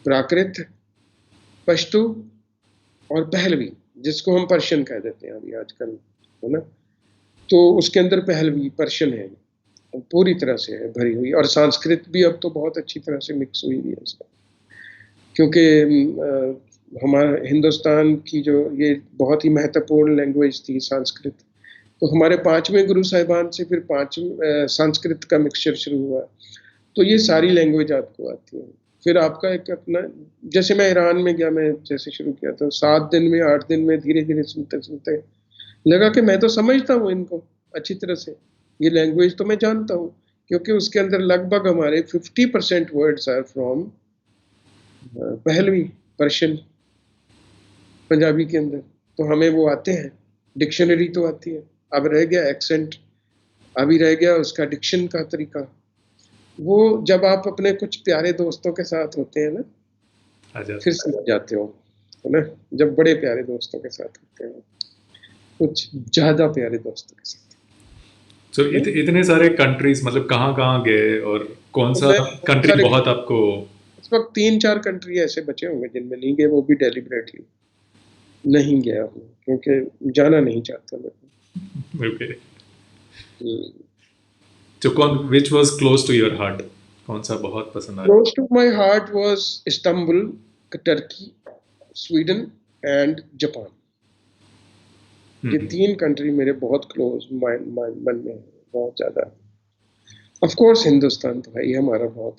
प्राकृत, पश्तो और पहलवी, जिसको हम पर्शियन कह देते हैं अभी आजकल, है ना। तो उसके अंदर पहलवी पर्शियन है, पूरी तरह से है भरी हुई। और संस्कृत भी अब तो बहुत अच्छी तरह से मिक्स हुई हुई है इसका, क्योंकि हमारे हिंदुस्तान की जो ये बहुत ही महत्वपूर्ण लैंग्वेज थी संस्कृत, तो हमारे 5वें गुरु साहिबान से फिर 5 संस्कृत का मिक्सचर शुरू हुआ। तो ये सारी लैंग्वेज आपको आती है। फिर आपका एक अपना, जैसे मैं ईरान में गया, मैं जैसे शुरू किया था 7 दिन में, 8 दिन में, धीरे धीरे सुनते सुनते लगा कि मैं तो समझता हूँ इनको अच्छी तरह से, ये लैंग्वेज तो मैं जानता हूँ, क्योंकि उसके अंदर लगभग हमारे 50% words are from Pahlavi, Persian, Punjabi के अंदर। तो हमें वो आते हैं, डिक्शनरी तो आती है। अब रह गया एक्सेंट, अभी रह गया उसका डिक्शन का तरीका। वो जब आप अपने कुछ प्यारे दोस्तों के साथ होते हैं ना, फिर समझ जाते हो, है ना। जब बड़े प्यारे दोस्तों के साथ होते हैं, कुछ ज्यादा प्यारे दोस्तों के साथ। So, इतने सारे कंट्रीज, मतलब कहाँ कहाँ गए और कौन तो सा मैं कंट्री बहुत आपको? इस वक्त 3-4 कंट्री ऐसे बचे होंगे जिनमें नहीं गए, वो भी डेलिबरेटली नहीं गया हूँ, क्योंकि जाना नहीं चाहता मैं। Okay. तो which was close to your heart? कौन सा बहुत पसंद आया? Close to my heart was Istanbul, Turkey, Sweden and Japan. ये 3 कंट्री मेरे बहुत क्लोज मन में है, बहुत ज्यादा। ऑफ कोर्स हिंदुस्तान तो है ही हमारा, बहुत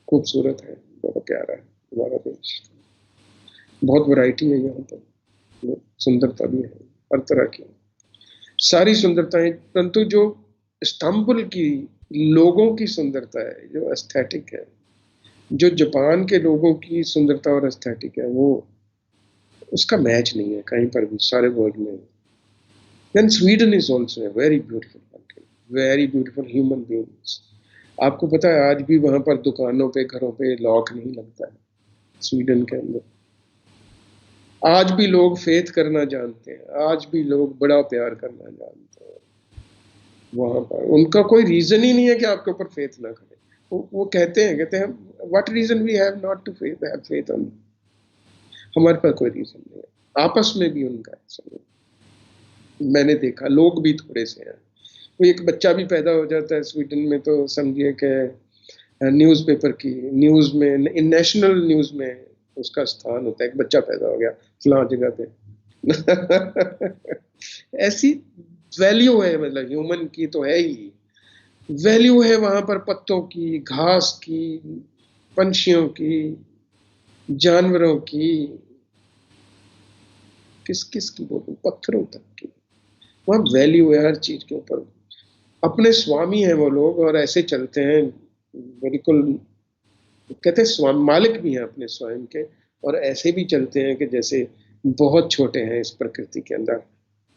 खूबसूरत है, बहुत प्यारा है हमारा देश। बहुत वैरायटी है यहाँ पर, सुंदरता भी है हर तरह की, सारी सुंदरताएं। परंतु जो इस्तांबुल की लोगों की सुंदरता है, जो एस्थेटिक है, जो जापान के लोगों की सुंदरता और एस्थेटिक है, वो उसका मैच नहीं है कहीं पर भी सारे वर्ल्ड में। Then Sweden is also a very beautiful country, very beautiful human beings. आपको पता है आज भी वहां पर दुकानों पे, घरों पे लॉक नहीं लगता है स्वीडन के अंदर। आज भी लोग फेथ करना जानते हैं, आज भी लोग बड़ा प्यार करना जानते हैं वहां पर। उनका कोई रीजन ही नहीं है कि आपके ऊपर फेथ ना करें। वो कहते हैं what reason we have not to faith, have faith on. हमारे पास कोई रीजन नहीं है, आपस में भी उनका ऐसा नहीं। मैंने देखा लोग भी थोड़े से हैं, कोई एक बच्चा भी पैदा हो जाता है स्वीडन में तो समझिए कि न्यूज़पेपर की न्यूज़ में, नेशनल न्यूज़ में उसका स्थान होता है। एक बच्चा पैदा हो गया फलां जगह पे। ऐसी वैल्यू है, मतलब ह्यूमन की तो है ही वैल्यू है वहां पर, पत्तों की, घास की, पंछियों की, जानवरों की, किस किस की बोलूं, पत्थरों तक की। वहाँ वैल्यू है हर चीज के ऊपर। अपने स्वामी हैं वो लोग और ऐसे चलते हैं बिल्कुल, कहते हैं स्वामी मालिक भी हैं अपने स्वयं के, और ऐसे भी चलते हैं कि जैसे बहुत छोटे हैं इस प्रकृति के अंदर।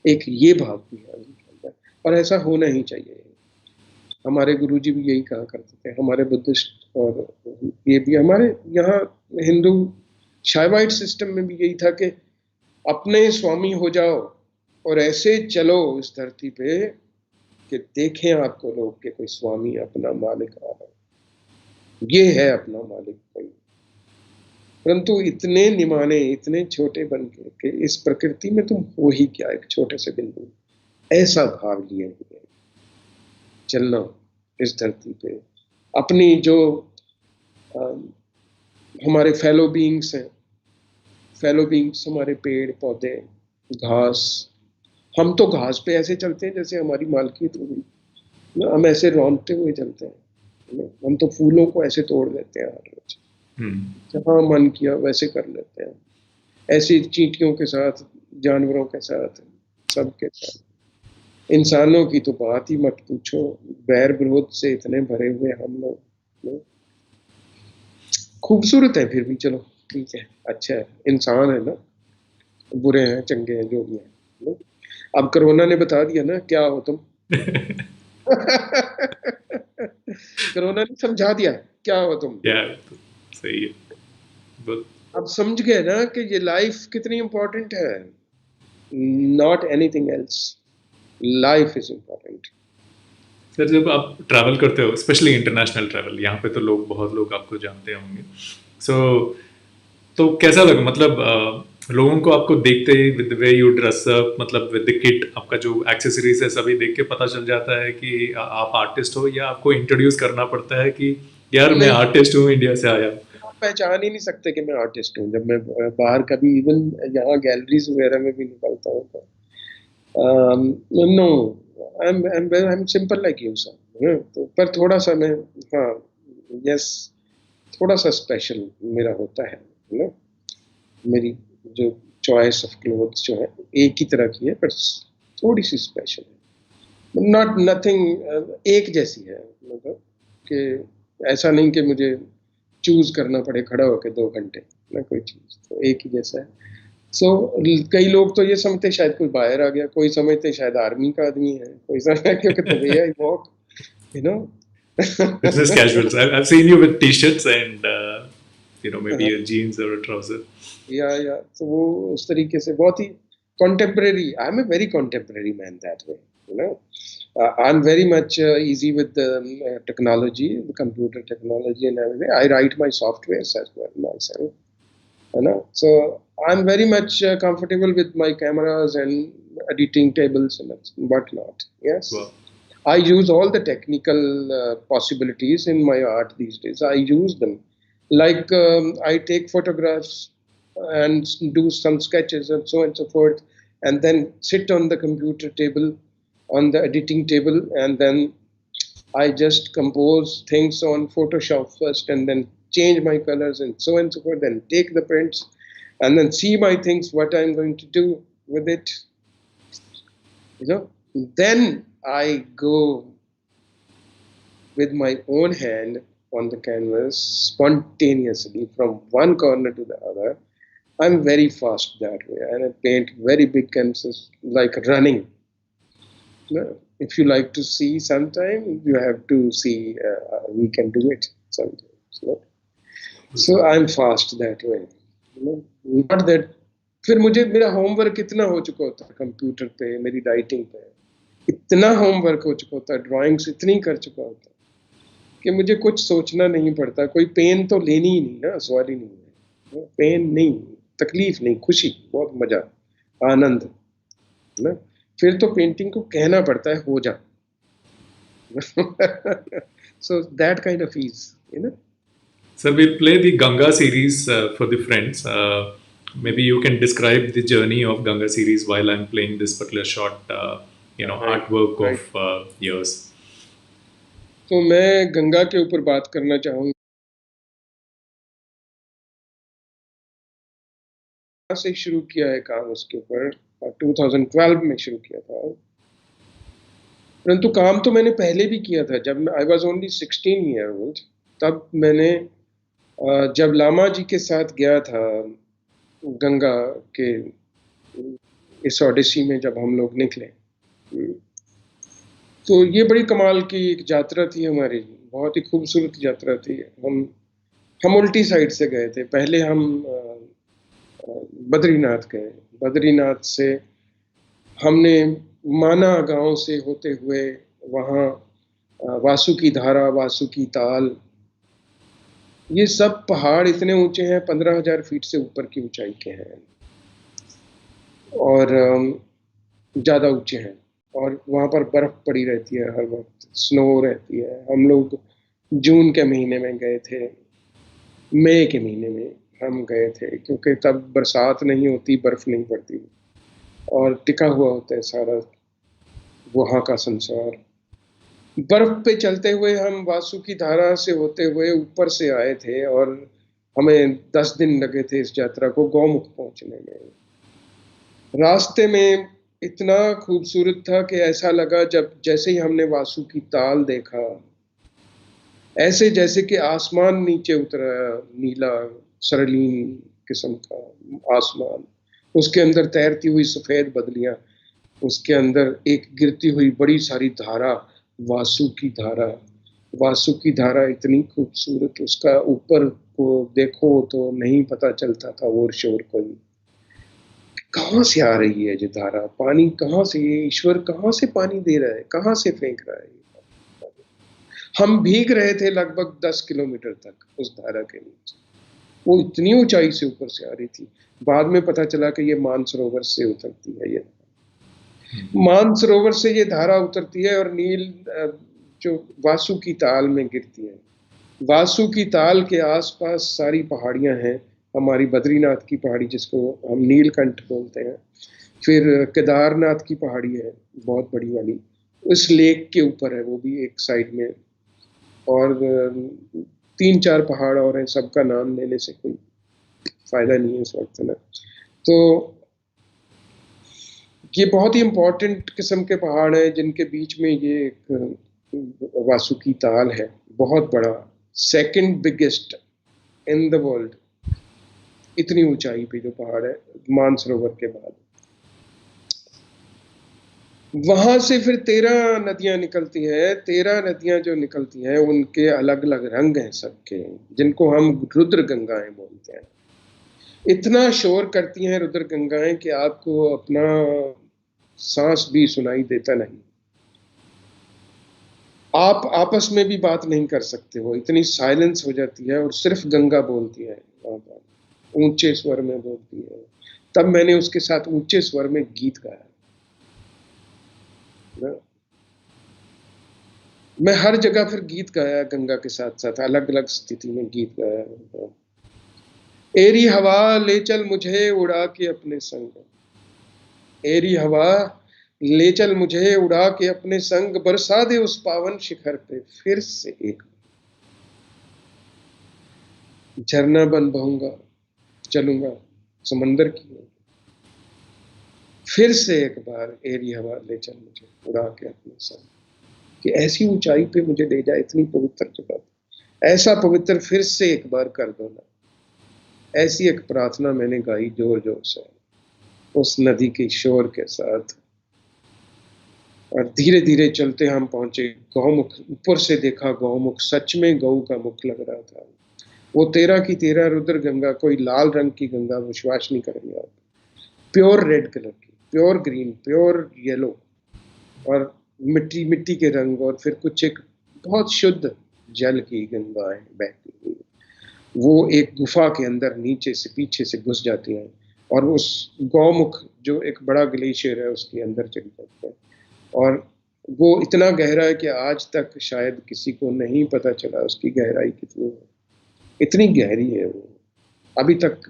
एक ये भाव भी है उनके अंदर, और ऐसा होना ही चाहिए। हमारे गुरुजी भी यही कहा करते थे, हमारे बुद्धिस्ट और ये भी हमारे यहाँ हिंदू शाइवाइट सिस्टम में भी यही था कि अपने स्वामी हो जाओ और ऐसे चलो इस धरती पे कि देखें आपको लोग कि कोई स्वामी अपना मालिक आ रहा है, ये है अपना मालिक कोई। परंतु इतने निमाने, इतने छोटे बन के कि इस प्रकृति में तुम हो ही क्या, एक छोटे से बिंदु, ऐसा भाव लिए हुए चलना इस धरती पे। अपनी जो हमारे फेलो बीइंग्स हैं, फेलो बीइंग्स हमारे पेड़ पौधे, घास, हम तो घास पे ऐसे चलते हैं जैसे हमारी मालकियत हुई, हम ऐसे रौंदते हुए चलते हैं। हम तो फूलों को ऐसे तोड़ देते हैं हर रोज, जहाँ मन किया वैसे कर लेते हैं। ऐसी चींटियों के साथ, जानवरों के साथ, सबके साथ। इंसानों की तो बात ही मत पूछो, बैर विरोध से इतने भरे हुए हम लोग। खूबसूरत है फिर भी, चलो ठीक है, अच्छा है, इंसान है ना, बुरे हैं चंगे हैं जो भी है। अब कोरोना ने बता दिया ना क्या हो तुम। कोरोना ने समझा दिया क्या हो तुम। या सही है बहुत। अब समझ गए ना कि ये लाइफ कितनी इंपॉर्टेंट है, not anything else, life is important. Sir जब आप ट्रैवल करते हो, स्पेशली इंटरनेशनल ट्रैवल, यहाँ पे तो लोग, बहुत लोग आपको जानते होंगे, सो तो कैसा लगा, मतलब लोगों को आपको देखते ही, with the way you dress up, मतलब विद द किट, आपका जो एक्सेसरीज है सभी देख के पता चल जाता है कि आप आर्टिस्ट हो, या आपको इंट्रोड्यूस करना पड़ता है कि यार मैं नहीं, आर्टिस्ट हूँ, इंडिया से आया हूँ? आप पहचान ही नहीं सकते कि मैं आर्टिस्ट हूँ जब मैं बाहर कभी इवन यहाँ गैलरीज वगैरह में भी निकलता हूँ तो no, I am simple like you sir. तो पर थोड़ा सा मैं, हाँ, यस, थोड़ा सा स्पेशल मेरा होता है ना। मेरी जो चॉइस ऑफ क्लोथ्स जो है एक ही तरह की है, पर थोड़ी सी स्पेशल है, नॉट नथिंग एक जैसी है। मतलब कि ऐसा नहीं कि मुझे चूज करना पड़े खड़ा होकर 2 घंटे ना, कोई चीज तो एक ही जैसा है। सो कई लोग तो ये समझते शायद कोई बाहर आ गया, कोई समझते शायद आर्मी का आदमी है, कोई समझता क्योंकि the way I walk, you know. Business casuals. I've seen you with t-shirts and maybe a jeans or a trouser. या तो वो उस तरीके से बहुत ही contemporary. I'm a very contemporary man that way, you know. I'm very much easy with the technology, the computer technology and everything. I write my softwares as well myself, you know. So I'm very much comfortable with my cameras and editing tables and whatnot. Yes. Wow. I use all the technical possibilities in my art these days. I use them. Like I take photographs and do some sketches and so forth, and then sit on the computer table, on the editing table, and then I just compose things on Photoshop first and then change my colors and so forth, then take the prints and then see my things, what I'm going to do with it, you know. Then I go with my own hand on the canvas spontaneously from one corner to the other. I'm very fast that way, and I paint very big canvases like running. No, if you like to see sometime, you have to see. We can do it sometimes. No? So I'm fast that way. Not that. फिर मुझे मेरा होमवर्क इतना हो चुका होता है कंप्यूटर पे, मेरी राइटिंग पे इतना होमवर्क हो चुका होता है, ड्राइंग्स इतनी कर चुका होता है कि मुझे कुछ सोचना नहीं पड़ता। कोई पेन तो लेनी ही नहीं ना, सवाल ही नहीं है। पेन नहीं, तकलीफ नहीं, खुशी, बहुत मजा, आनंद ना। फिर तो पेंटिंग को कहना पड़ता है हो जा। So that kind of ease, you know. So we play the Ganga series for the friends. Maybe you can describe the journey of Ganga series while I'm playing this particular short, Right, artwork right. of yours. तो मैं गंगा के ऊपर बात करना चाहूँगा। से शुरू किया है काम उसके ऊपर, 2012 में शुरू किया था। परंतु काम तो मैंने पहले भी किया था, जब I was only 16 year old. तब मैंने जब लामा जी के साथ गया था गंगा के इस ओडिसी में, जब हम लोग निकले, तो ये बड़ी कमाल की एक यात्रा थी हमारी, बहुत ही खूबसूरत यात्रा थी। हम उल्टी साइड से गए थे। पहले हम बद्रीनाथ गए। बद्रीनाथ से हमने माना गांव से होते हुए वहाँ वासुकी धारा, वासुकी ताल, ये सब पहाड़ इतने ऊंचे हैं, 15,000 फीट से ऊपर की ऊंचाई के हैं और ज़्यादा ऊंचे हैं। और वहाँ पर बर्फ़ पड़ी रहती है, हर वक्त स्नो रहती है। हम लोग जून के महीने में गए थे, मई के महीने में हम गए थे, क्योंकि तब बरसात नहीं होती, बर्फ़ नहीं पड़ती और टिका हुआ होता है सारा वहाँ का संसार। बर्फ पे चलते हुए हम वासुकी धारा से होते हुए ऊपर से आए थे और हमें 10 दिन लगे थे इस यात्रा को गौमुख पहुंचने में। रास्ते में इतना खूबसूरत था कि ऐसा लगा जब जैसे ही हमने वासुकी ताल देखा, ऐसे जैसे कि आसमान नीचे उतरा, नीला सरलीन किस्म का आसमान, उसके अंदर तैरती हुई सफेद बदलियां, उसके अंदर एक गिरती हुई बड़ी सारी धारा, वासुकी धारा। वासुकी धारा इतनी खूबसूरत, उसका ऊपर को देखो तो नहीं पता चलता था और शोर कोई, कहाँ से आ रही है ये धारा, पानी कहाँ से, ये ईश्वर कहाँ से पानी दे रहा है, कहाँ से फेंक रहा है। हम भीग रहे थे लगभग 10 किलोमीटर तक उस धारा के नीचे। वो इतनी ऊंचाई से ऊपर से आ रही थी। बाद में पता चला कि ये मानसरोवर से उतरती है। ये मानसरोवर से ये धारा उतरती है और नील जो वासुकी ताल में गिरती है। वासुकी ताल के आसपास सारी पहाड़ियां हैं, हमारी बद्रीनाथ की पहाड़ी जिसको हम नीलकंठ बोलते हैं, फिर केदारनाथ की पहाड़ी है बहुत बड़ी वाली, उस लेक के ऊपर है वो भी एक साइड में, और 3-4 पहाड़ और हैं, सबका नाम लेने से कोई फायदा नहीं है इस वक्त ना। तो ये बहुत ही इम्पोर्टेंट किस्म के पहाड़ हैं जिनके बीच में ये एक वासुकी ताल है, बहुत बड़ा, second biggest in the world, इतनी ऊंचाई पे जो पहाड़ है मानसरोवर के बाद। वहां से फिर 13 नदियां निकलती हैं। 13 नदियां जो निकलती हैं उनके अलग अलग रंग हैं सबके, जिनको हम रुद्र गंगाएं बोलते हैं। इतना शोर करती हैं रुद्र गंगाएं कि आपको अपना सांस भी सुनाई देता नहीं। आप आपस में भी बात नहीं कर सकते हो, इतनी साइलेंस हो जाती है और सिर्फ गंगा बोलती है, ऊंचे स्वर में बोलती है। तब मैंने उसके साथ ऊंचे स्वर में गीत गाया। मैं हर जगह फिर गीत गाया गंगा के साथ साथ, अलग अलग स्थिति में गीत गाया। एरी हवा ले चल मुझे उड़ा के अपने संग, एरी हवा ले चल मुझे उड़ा के अपने संग, बरसा दे उस पावन शिखर पे फिर से एक झरना बन बहूंगा, चलूंगा समंदर की ओर। फिर से एक बार एरी हवा ले चल मुझे उड़ा के अपने संग, कि ऐसी ऊंचाई पे मुझे ले जाए, इतनी पवित्र जगह, ऐसा पवित्र फिर से एक बार कर दो ना। ऐसी एक प्रार्थना मैंने गाई जोर जोर से उस नदी के शोर के साथ। और धीरे धीरे चलते हम पहुंचे गौमुख। ऊपर से देखा गौमुख, सच में गऊ का मुख लग रहा था। वो 13 की 13 रुद्र गंगा, कोई लाल रंग की गंगा, विश्वास नहीं करेंगे आप, प्योर रेड कलर की, प्योर ग्रीन, प्योर येलो, और मिट्टी मिट्टी के रंग, और फिर कुछ एक बहुत शुद्ध जल की गंगाएं बहती हुई। वो एक गुफा के अंदर नीचे से पीछे से घुस जाती हैं, और उस गौमुख जो एक बड़ा ग्लेशियर है उसके अंदर चली जाती है। और वो इतना गहरा है कि आज तक शायद किसी को नहीं पता चला उसकी गहराई कितनी है। इतनी गहरी है वो, अभी तक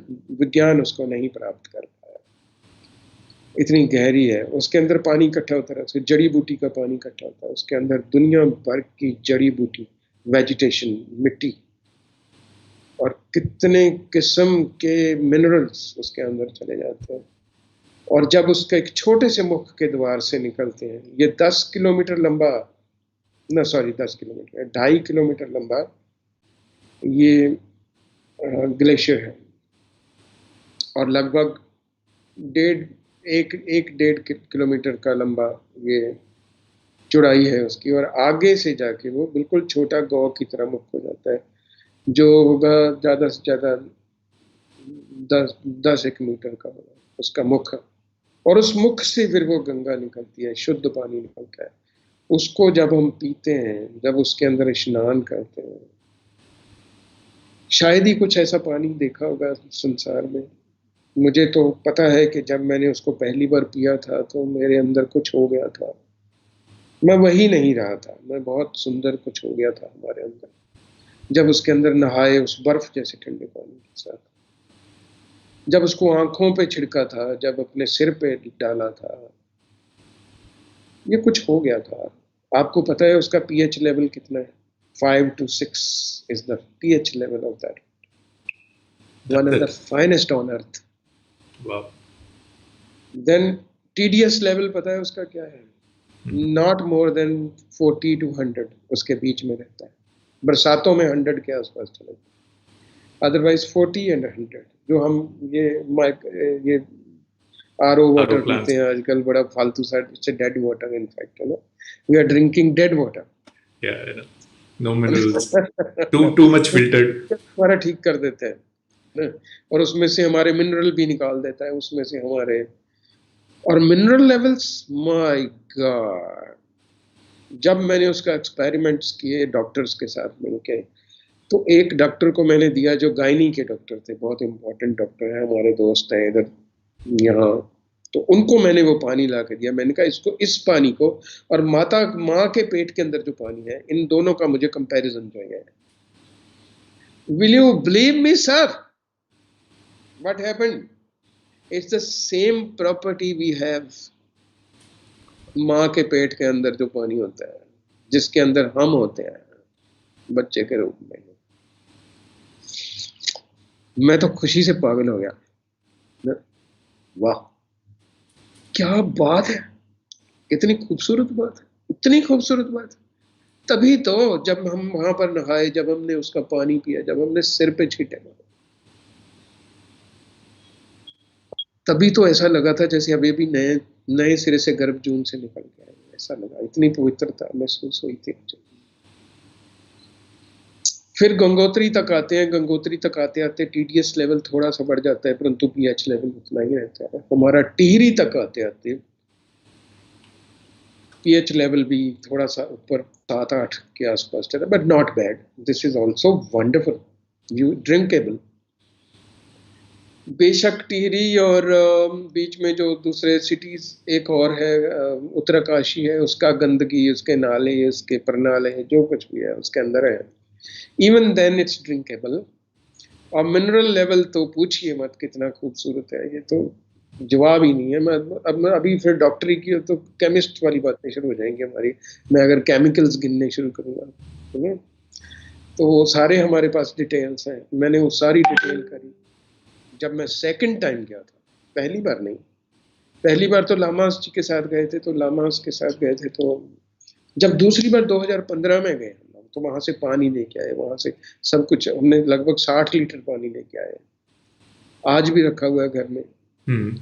विज्ञान उसको नहीं प्राप्त कर पाया, इतनी गहरी है। उसके अंदर पानी इकट्ठा होता है, उसके जड़ी बूटी का पानी इकट्ठा होता है, उसके अंदर दुनिया भर की जड़ी बूटी, वेजिटेशन, मिट्टी, और कितने किस्म के मिनरल्स उसके अंदर चले जाते हैं। और जब उसके एक छोटे से मुख के द्वार से निकलते हैं, ये 10 किलोमीटर लंबा, ना सॉरी 10 किलोमीटर, 2.5 किलोमीटर लंबा ये ग्लेशियर है, और लगभग डेढ़ एक डेढ़ किलोमीटर का लंबा ये चौड़ाई है उसकी। और आगे से जाके वो बिल्कुल छोटा गांव की तरह मुख हो जाता है, जो होगा ज्यादा से ज्यादा 10 मीटर का होगा उसका मुख। और उस मुख से फिर वो गंगा निकलती है, शुद्ध पानी निकलता है। उसको जब हम पीते हैं, जब उसके अंदर स्नान करते हैं, शायद ही कुछ ऐसा पानी देखा होगा संसार में। मुझे तो पता है कि जब मैंने उसको पहली बार पिया था तो मेरे अंदर कुछ हो गया था, मैं वही नहीं रहा था, मैं बहुत सुंदर कुछ हो गया था हमारे अंदर जब उसके अंदर नहाए उस बर्फ जैसे ठंडे पानी के साथ, जब उसको आंखों पे छिड़का था, जब अपने सिर पे डाला था, ये कुछ हो गया था। आपको पता है उसका पीएच लेवल कितना है? 5 to 6 is the pH level of that. One of the finest on earth. Wow. Then TDS level पता है उसका क्या है? Not more than 40 to 100 उसके बीच में रहता है। बरसातों में 100 के आसपास चलेगा, अदरवाइज 40 and 100। जो हम ये आरओ वाटर पीते हैं आजकल, बड़ा फालतू सा, इट्स डेड वाटर इनफैक्ट, है ना, we are drinking dead water. No minerals, too much filtered. हमारा ठीक कर देते हैं, और उसमें से हमारे मिनरल भी निकाल देता है उसमें से हमारे, और मिनरल लेवल्स, माय गॉड। जब मैंने उसका एक्सपेरिमेंट्स किए डॉक्टर्स के साथ मिलके, तो एक डॉक्टर को मैंने दिया जो गायनी के डॉक्टर थे, बहुत इंपॉर्टेंट डॉक्टर है, हमारे दोस्त हैं इधर यहाँ, तो उनको मैंने वो पानी ला के दिया। मैंने कहा इसको, इस पानी को और माँ के पेट के अंदर जो पानी है, इन दोनों का मुझे कंपैरिजन चाहिए। Will you believe me sir, what happened? It's the same property we have. माँ के पेट के अंदर जो पानी होता है, जिसके अंदर हम होते हैं बच्चे के रूप में। मैं तो खुशी से पागल हो गया। वाह क्या बात है, इतनी खूबसूरत बात है, इतनी खूबसूरत बात है। तभी तो जब हम वहां पर नहाए, जब हमने उसका पानी पिया, जब हमने सिर पे छीटे, तभी तो ऐसा लगा था जैसे अभी भी नए नए सिरे से गर्भ जून से निकल गया, ऐसा लगा, इतनी पवित्रता महसूस हुई थी मुझे। फिर गंगोत्री तक आते हैं, गंगोत्री तक आते आते टीडीएस लेवल थोड़ा सा बढ़ जाता है, परंतु पीएच लेवल उतना ही रहता है हमारा। टिहरी तक आते आते पीएच लेवल भी थोड़ा सा ऊपर 7-8 के आसपास चला, but not bad, this is also wonderful, you drinkable. बेशक टिहरी और बीच में जो दूसरे सिटीज एक और है, उत्तरकाशी है, उसका गंदगी, उसके नाले, उसके प्रनाले, जो कुछ भी है उसके अंदर है, इवन देन इट्स ड्रिंकेबल। और मिनरल लेवल तो पूछिए मत, कितना खूबसूरत है ये तो। जवाब ही नहीं है। मैं अभी फिर डॉक्टरी की तो केमिस्ट वाली बातें शुरू हो जाएंगी हमारी। मैं अगर केमिकल्स गिनने शुरू करूंगा, ठीक है, तो वो सारे हमारे पास डिटेल्स हैं। मैंने वो सारी डिटेल करी। जब मैं सेकंड टाइम गया था, पहली बार नहीं, पहली बार तो लामास जी के साथ गए थे, तो लामास के साथ गए थे। तो जब दूसरी बार 2015 में गए हम लोग, तो वहां से पानी लेके आए, वहां से सब कुछ हमने लगभग 60 लीटर पानी लेके आए, आज भी रखा हुआ है घर में। हम्म।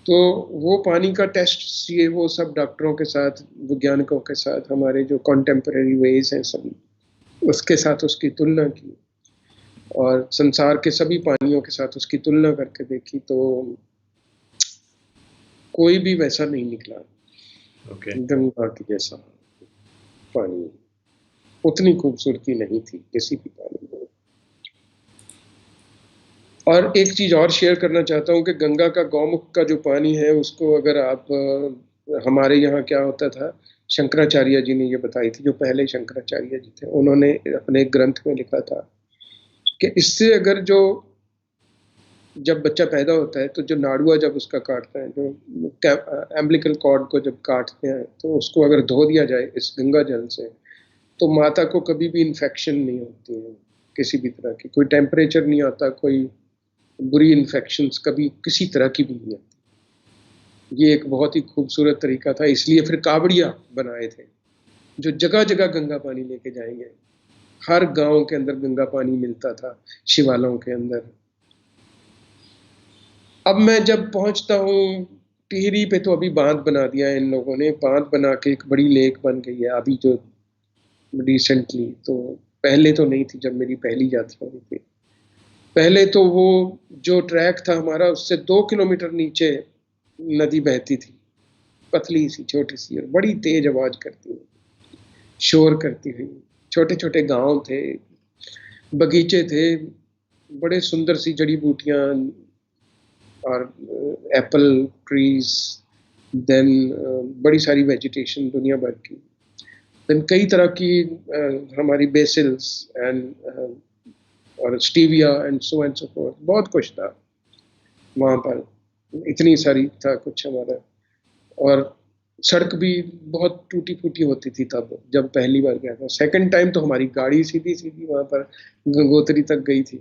तो वो पानी का टेस्ट, ये वो सब डॉक्टरों के साथ, वैज्ञानिकों के साथ, हमारे जो कॉन्टेम्पररी वेज हैं सभी, उसके साथ उसकी तुलना की, और संसार के सभी पानियों के साथ उसकी तुलना करके देखी, तो कोई भी वैसा नहीं निकला ओके। गंगा के जैसा पानी। उतनी खूबसूरती नहीं थी किसी भी पानी में। और एक चीज और शेयर करना चाहता हूँ कि गंगा का गौमुख का जो पानी है, उसको अगर आप हमारे यहाँ क्या होता था, शंकराचार्य जी ने ये बताई थी, जो पहले शंकराचार्य जी थे, उन्होंने अपने ग्रंथ में लिखा था कि इससे अगर जो, जब बच्चा पैदा होता है तो जो नाड़ुआ जब उसका काटता है, जो एम्बिलिकल कॉर्ड को जब काटते हैं, तो उसको अगर धो दिया जाए इस गंगा जल से, तो माता को कभी भी इन्फेक्शन नहीं होती है किसी भी तरह की, कोई टेम्परेचर नहीं आता, कोई बुरी इन्फेक्शंस कभी किसी तरह की भी नहीं आती। ये एक बहुत ही खूबसूरत तरीका था, इसलिए फिर कावड़िया बनाए थे जो जगह जगह गंगा पानी लेके जाएंगे। हर गांव के अंदर गंगा पानी मिलता था, शिवालयों के अंदर। अब मैं जब पहुंचता हूँ टिहरी पे, तो अभी बांध बना दिया है इन लोगों ने, बांध बना के एक बड़ी लेक बन गई है अभी जो रिसेंटली। तो पहले तो नहीं थी, जब मेरी पहली यात्रा हुई थी। पहले तो वो जो ट्रैक था हमारा, उससे 2 किलोमीटर नीचे नदी बहती थी, पतली सी छोटी सी, और बड़ी तेज आवाज करती हुई, शोर करती हुई। छोटे छोटे गांव थे, बगीचे थे, बड़े सुंदर सी जड़ी बूटियां, और एप्पल ट्रीज, देन बड़ी सारी वेजिटेशन दुनिया भर की, देन कई तरह की हमारी बेसिल्स एंड और स्टीविया एंड सो फोर्थ, बहुत कुछ था वहां पर। इतनी सारी था कुछ हमारा। और सड़क भी बहुत टूटी फूटी होती थी तब, जब पहली बार गया था। सेकंड टाइम तो हमारी गाड़ी सीधी सीधी वहां पर गंगोत्री तक गई थी।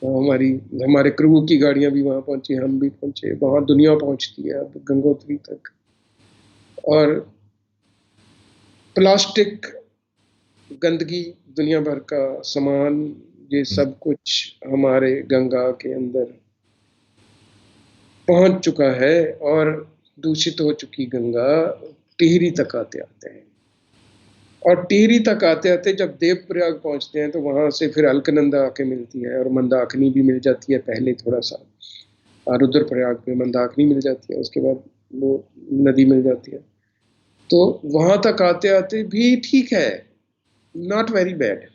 तो हमारी, हमारे क्रू की गाड़ियां भी वहां पहुंची, हम भी पहुंचे वहां। दुनिया पहुंचती है अब गंगोत्री तक। और प्लास्टिक, गंदगी, दुनिया भर का सामान, ये सब कुछ हमारे गंगा के अंदर पहुंच चुका है। और दूषित हो चुकी गंगा टिहरी तक आते आते हैं। और टिहरी तक आते आते जब देवप्रयाग पहुंचते हैं, तो वहां से फिर अलकनंदा आके मिलती है, और मंदाकिनी भी मिल जाती है पहले थोड़ा सा। और रुद्रप्रयाग में मंदाकिनी मिल जाती है, उसके बाद वो नदी मिल जाती है। तो वहां तक आते आते भी ठीक है, नॉट वेरी बैड।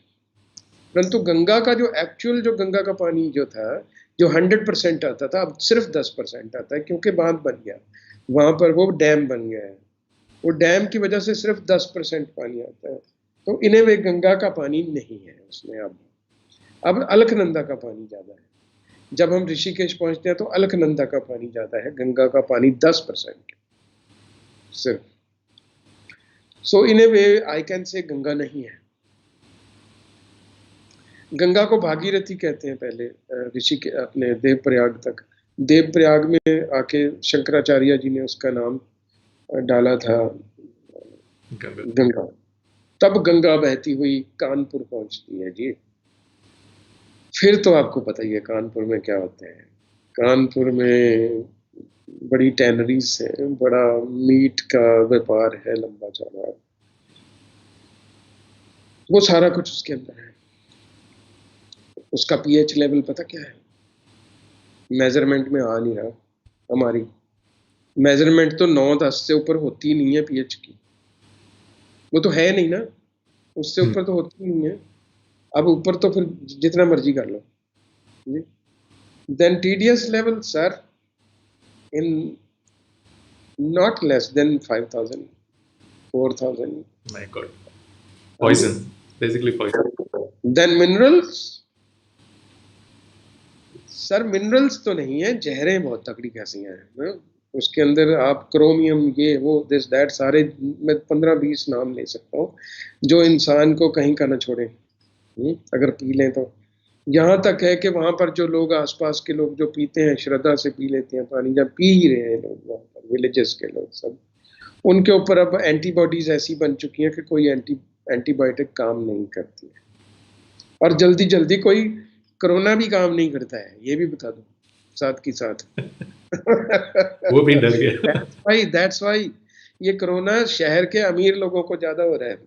परंतु गंगा का जो एक्चुअल, जो गंगा का पानी जो था, जो 100% आता था, अब सिर्फ 10% आता है, क्योंकि बांध बन गया वहां पर, वो डैम बन गया है। वो डैम की वजह से सिर्फ 10% पानी आता है। तो इन्हें वे गंगा का पानी नहीं है उसमें अब अलकनंदा का पानी ज्यादा है। जब हम ऋषिकेश पहुंचते हैं तो अलकनंदा का पानी ज्यादा है, गंगा का पानी 10% सिर्फ। सो इन ए वे आई कैन से गंगा नहीं है। गंगा को भागीरथी कहते हैं पहले, ऋषि के अपने देवप्रयाग तक। देवप्रयाग में आके शंकराचार्य जी ने उसका नाम डाला था गंगा। तब गंगा बहती हुई कानपुर पहुंचती है जी। फिर तो आपको पता ही है कानपुर में क्या होते हैं। कानपुर में बड़ी टैनरीज है, बड़ा मीट का व्यापार है लंबा चौड़ा, वो सारा कुछ उसके अंदर है। उसका पीएच लेवल पता क्या है? मेजरमेंट में आ नहीं रहा हमारी। मेजरमेंट तो 9-10 से ऊपर होती ही नहीं है पीएच की, वो तो है नहीं ना, उससे ऊपर तो होती नहीं है। अब ऊपर तो फिर जितना मर्जी कर लो। Then TDS level sir, in not less than 5,000, 4,000। My God. हाँ जी। Poison. Basically poison. Then minerals, sir minerals तो नहीं है, जहरें बहुत तगड़ी कैसी हैं ना? उसके अंदर आप क्रोमियम, ये वो, दिस दैट, सारे मैं 15-20 नाम ले सकता हूँ जो इंसान को कहीं का ना छोड़े। अगर पी लें तो। यहाँ तक है कि वहां पर जो लोग, आसपास के लोग जो पीते हैं, श्रद्धा से पी लेते हैं पानी, जब पी ही रहे हैं लोग वहाँ पर, विलेजेस के लोग सब, उनके ऊपर अब एंटीबॉडीज ऐसी बन चुकी हैं कि कोई एंटीबायोटिक काम नहीं करती है। और जल्दी जल्दी कोई कोरोना भी काम नहीं करता है, ये भी बता दो साथ की साथ। वो भी डर गया। दैट्स वाई ये कोरोना शहर के अमीर लोगों को ज्यादा हो रहा है,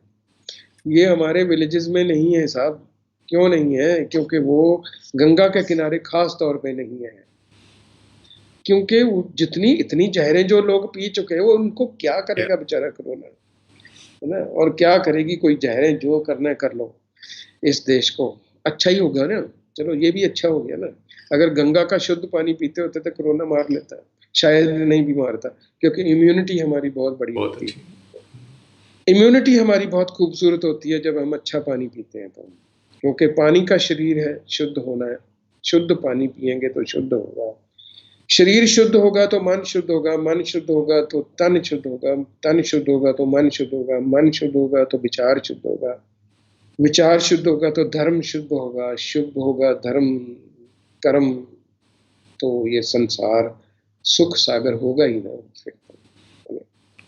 ये हमारे विलेजेस में नहीं है साहब। क्यों नहीं है? क्योंकि वो गंगा के किनारे खास तौर पे नहीं है। क्योंकि जितनी इतनी जहरें जो लोग पी चुके हैं, वो उनको क्या करेगा बेचारा कोरोना, है ना? और क्या करेगी कोई जहरें, जो करना है कर लो इस देश को। अच्छा ही होगा ना, चलो ये भी अच्छा हो गया ना। अगर गंगा का शुद्ध पानी पीते होते तो कोरोना मार लेता है, शायद नहीं भी मारता, क्योंकि इम्यूनिटी हमारी बहुत बड़ी बहुत होती अच्छी। है। इम्यूनिटी हमारी बहुत खूबसूरत होती है जब हम अच्छा पानी पीते हैं तो, क्योंकि पानी का शरीर है, शुद्ध होना है। शुद्ध पानी पिएंगे तो शुद्ध होगा, शरीर शुद्ध होगा तो मन शुद्ध होगा, मन शुद्ध होगा तो तन शुद्ध होगा, तन शुद्ध होगा तो मन शुद्ध होगा, मन शुद्ध होगा तो विचार शुद्ध होगा, विचार शुद्ध होगा तो धर्म शुद्ध होगा, शुद्ध होगा धर्म कर्म, तो ये संसार सुख सागर होगा ही ना फिर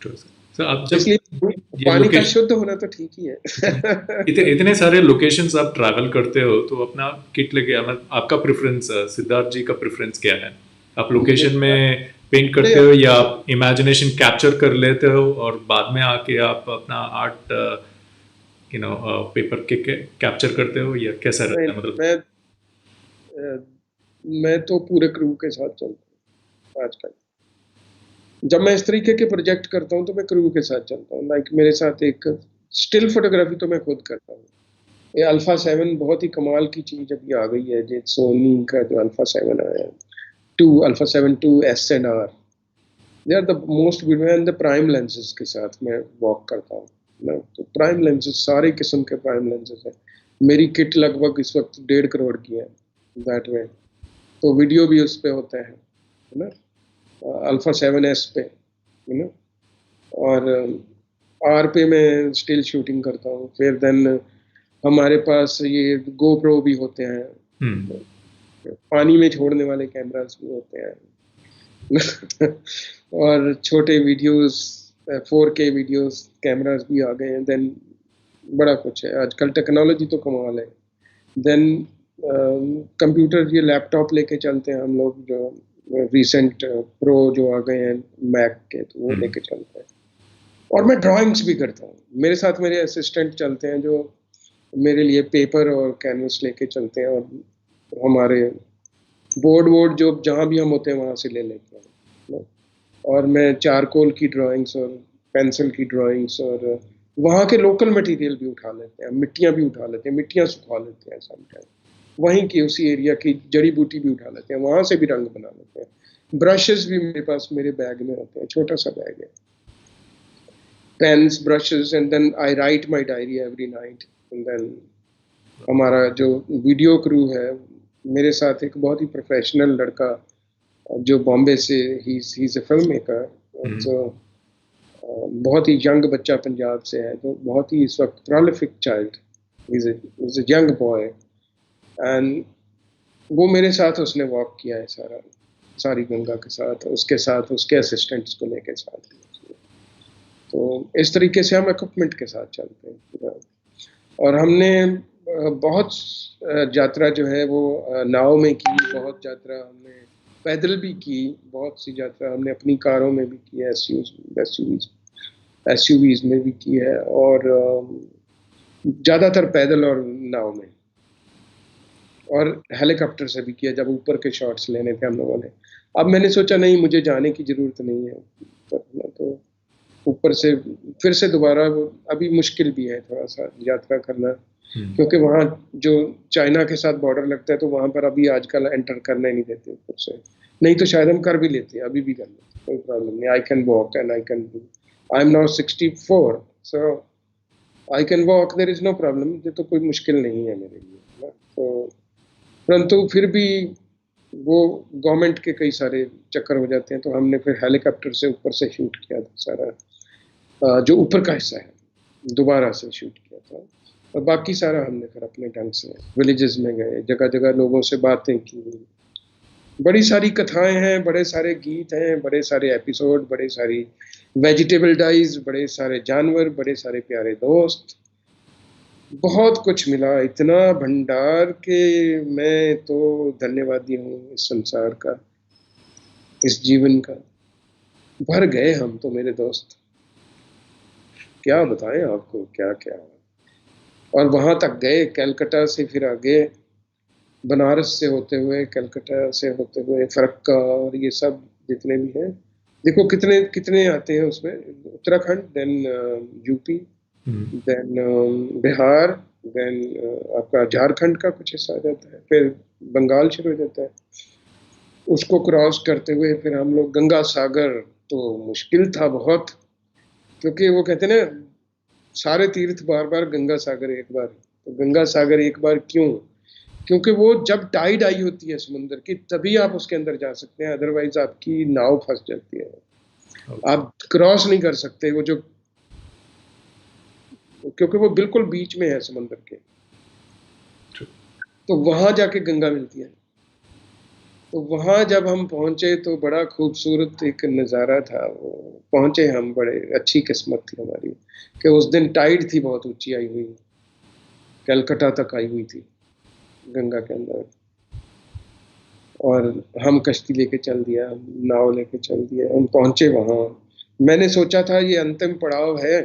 तो। सर आप जब इसलिए ये पानी का लोकेशन शुद्ध होना तो ठीक ही है। इतने सारे लोकेशंस आप ट्रैवल करते हो तो अपना किट लेके आना, आपका प्रेफरेंस, सिद्धार्थ जी का प्रेफरेंस क्या है? आप लोकेशन में पेंट करते हो या आप इमेजिनेशन कैप्चर कर लेते हो और बाद में आके आप अपना आर्ट पेपर के कैप्चर करते हो, या कैसा रहता है मतलब? मैं तो पूरे क्रू के साथ चलता हूँ आजकल। जब मैं इस तरीके के प्रोजेक्ट करता हूँ तो मैं क्रू के साथ चलता हूँ। लाइक मेरे साथ एक स्टिल फोटोग्राफी तो मैं खुद करता हूँ। ये अल्फा 7 बहुत ही कमाल की चीज अभी आ गई है, जो सोनी का जो अल्फा 7 आया है, 2 alpha 7 2 S and R, they are the most beautiful, and the prime lenses के साथ मैं वॉक करता हूँ ना। तो प्राइम लेंसेज, सारे किस्म के प्राइम लेंसेज है। मेरी किट लगभग इस वक्त 1.5 करोड़ की है दैट वे। तो वीडियो भी उस पे होते हैं, है ना, अल्फा 7S पे, है ना। और आर पे मैं स्टिल शूटिंग करता हूँ। फिर देन हमारे पास ये गोप्रो भी होते हैं, पानी में छोड़ने वाले कैमरास भी होते हैं। और छोटे वीडियोस, 4K वीडियोस कैमरास भी आ गए हैं। देन बड़ा कुछ है आजकल, टेक्नोलॉजी तो कमाल है। देन कंप्यूटर, ये लैपटॉप लेके चलते हैं हम लोग, जो रिसेंट प्रो जो आ गए हैं मैक के, तो वो लेके चलते हैं। और मैं ड्राइंग्स भी करता हूँ, मेरे साथ मेरे असिस्टेंट चलते हैं जो मेरे लिए पेपर और कैनवस लेके चलते हैं, और हमारे बोर्ड जो जहाँ भी हम होते हैं वहाँ से ले लेते हैं। और मैं चारकोल की ड्राइंग्स और पेंसिल की ड्राइंग्स और वहाँ के लोकल मटेरियल भी उठा लेते हैं, मिट्टियाँ भी उठा लेते हैं, मिट्टियाँ सुखा लेते हैं समटाइम, वहीं की उसी एरिया की जड़ी बूटी भी उठा लेते हैं, वहाँ से भी रंग बना लेते हैं। ब्रशेस भी मेरे पास मेरे बैग में होते हैं, छोटा सा बैग है, pens, brushes, and then I write my diary every night. And then हमारा जो वीडियो क्रू है, मेरे साथ एक बहुत ही प्रोफेशनल लड़का जो बॉम्बे से, he is a film maker, जो बहुत ही यंग बच्चा पंजाब से है, तो बहुत ही इस वक्त prolific child, is a young boy, and वो मेरे साथ उसने वॉक किया है सारी गंगा के साथ, उसके साथ उसके असिस्टेंट्स को लेके साथ। तो इस तरीके से हम इक्विपमेंट के साथ चलते हैं। और हमने बहुत यात्रा जो है वो नाव में की, बहुत यात्रा हमने पैदल भी की, बहुत सी यात्रा हमने अपनी कारों में भी की है, एसयूवीज में भी की है, और ज़्यादातर पैदल और नाव में, और हेलीकॉप्टर से भी किया जब ऊपर के शॉट्स लेने थे हम लोगों ने। अब मैंने सोचा नहीं, मुझे जाने की ज़रूरत नहीं है, तो ऊपर से फिर से दोबारा, अभी मुश्किल भी है थोड़ा सा यात्रा करना, क्योंकि वहाँ जो चाइना के साथ बॉर्डर लगता है, तो वहाँ पर अभी आजकल एंटर करने नहीं देते ऊपर से। नहीं तो शायद हम कर भी लेते, अभी भी कर लेते, कोई प्रॉब्लम नहीं। I can walk and I can do, I am now 64, so I can walk, there is no problem, ये तो कोई मुश्किल नहीं है मेरे लिए ना। तो परंतु फिर भी वो गवर्नमेंट के कई सारे चक्कर हो जाते हैं, तो हमने फिर हेलीकॉप्टर से ऊपर से शूट किया था सारा, जो ऊपर का हिस्सा है दोबारा से शूट किया था। और बाकी सारा हमने फिर अपने ढंग से विलेजेस में गए, जगह जगह लोगों से बातें की, बड़ी सारी कथाएं हैं, बड़े सारे गीत हैं, बड़े सारे एपिसोड, बड़े सारी वेजिटेबल डाइज, बड़े सारे जानवर, बड़े सारे प्यारे दोस्त, बहुत कुछ मिला, इतना भंडार के मैं तो धन्यवादी हूँ इस संसार का, इस जीवन का। भर गए हम तो मेरे दोस्त, क्या बताएं आपको क्या क्या। और वहां तक गए, कलकत्ता से फिर आगे बनारस से होते हुए, कलकत्ता से होते हुए फरक्का और ये सब जितने भी हैं, देखो कितने कितने आते हैं उसमें, Uttarakhand, then UP, then Bihar, then आपका झारखंड का कुछ हिस्सा आ जाता है, फिर बंगाल शुरू हो जाता है। उसको क्रॉस करते हुए फिर हम लोग गंगा सागर, तो मुश्किल था बहुत, क्योंकि वो कहते हैं ना, सारे तीर्थ बार बार, गंगा सागर एक बार। तो गंगा सागर एक बार क्यों? क्योंकि वो जब टाइड आई होती है समुद्र की, तभी आप उसके अंदर जा सकते हैं, अदरवाइज आपकी नाव फंस जाती है, आप क्रॉस नहीं कर सकते वो जो, क्योंकि वो बिल्कुल बीच में है समुद्र के। तो वहां जाके गंगा मिलती है। तो वहां जब हम पहुंचे तो बड़ा खूबसूरत एक नज़ारा था वो। पहुंचे हम, बड़े अच्छी किस्मत थी हमारी कि उस दिन टाइड थी बहुत ऊंची आई हुई, कलकत्ता तक आई हुई थी गंगा के अंदर। और हम कश्ती लेके चल दिया, नाव लेके चल दिया, हम पहुंचे वहां। मैंने सोचा था ये अंतिम पड़ाव है,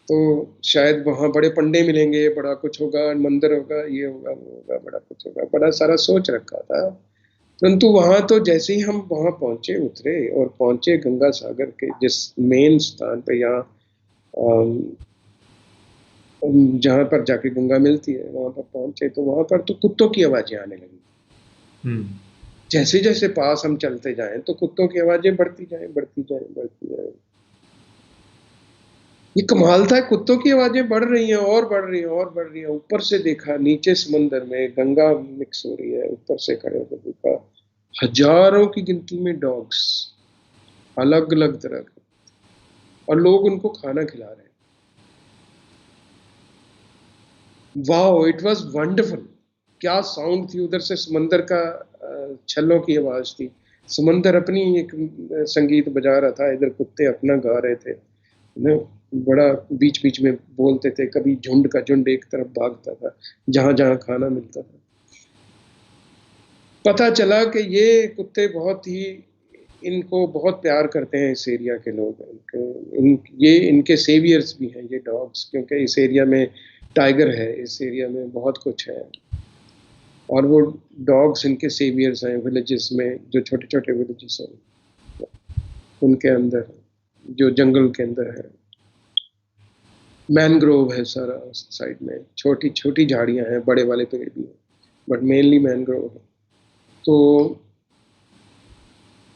तो शायद वहां बड़े पंडे मिलेंगे, बड़ा कुछ होगा, मंदिर होगा, ये होगा, वो होगा, बड़ा कुछ होगा, बड़ा सारा सोच रखा था। परंतु वहां तो जैसे ही हम वहां पहुंचे, उतरे और पहुंचे गंगा सागर के जिस मेन स्थान पे, यहाँ जहां पर जाके गंगा मिलती है, वहां पर पहुंचे तो वहां पर तो कुत्तों की आवाजें आने लगी। जैसे जैसे पास हम चलते जाएं तो कुत्तों की आवाजें बढ़ती जाएं, बढ़ती जाएं, बढ़ती जाएं। ये कमाल था, कुत्तों की आवाजें बढ़ रही हैं और बढ़ रही हैं और बढ़ रही हैं। ऊपर से देखा, नीचे समंदर में गंगा मिक्स हो रही है, ऊपर से खड़े होकर देखा, हजारों की गिनती में डॉग्स, अलग अलग तरह के, और लोग उनको खाना खिला रहे हैं। Wow, it was wonderful. क्या साउंड थी उधर से, समंदर का छल्लों की आवाज थी, समंदर अपनी एक संगीत बजा रहा था, इधर कुत्ते अपना गा रहे थे ना, बड़ा बीच बीच में बोलते थे, कभी झुंड का झुंड एक तरफ भागता था जहां जहां खाना मिलता था। पता चला कि ये कुत्ते बहुत ही, इनको बहुत प्यार करते हैं इस एरिया के लोग, ये इनके सेवियर्स भी हैं ये डॉग्स, क्योंकि इस एरिया में टाइगर है, इस एरिया में बहुत कुछ है, और वो डॉग्स इनके सेवियर्स हैं विलेजेस में, जो छोटे छोटे विलेजेस हैं उनके अंदर, जो जंगल के अंदर है। मैनग्रोव है सारा साइड में, छोटी छोटी झाड़ियां हैं, बड़े वाले पेड़ भी हैं, बट मेनली मैनग्रोव है। तो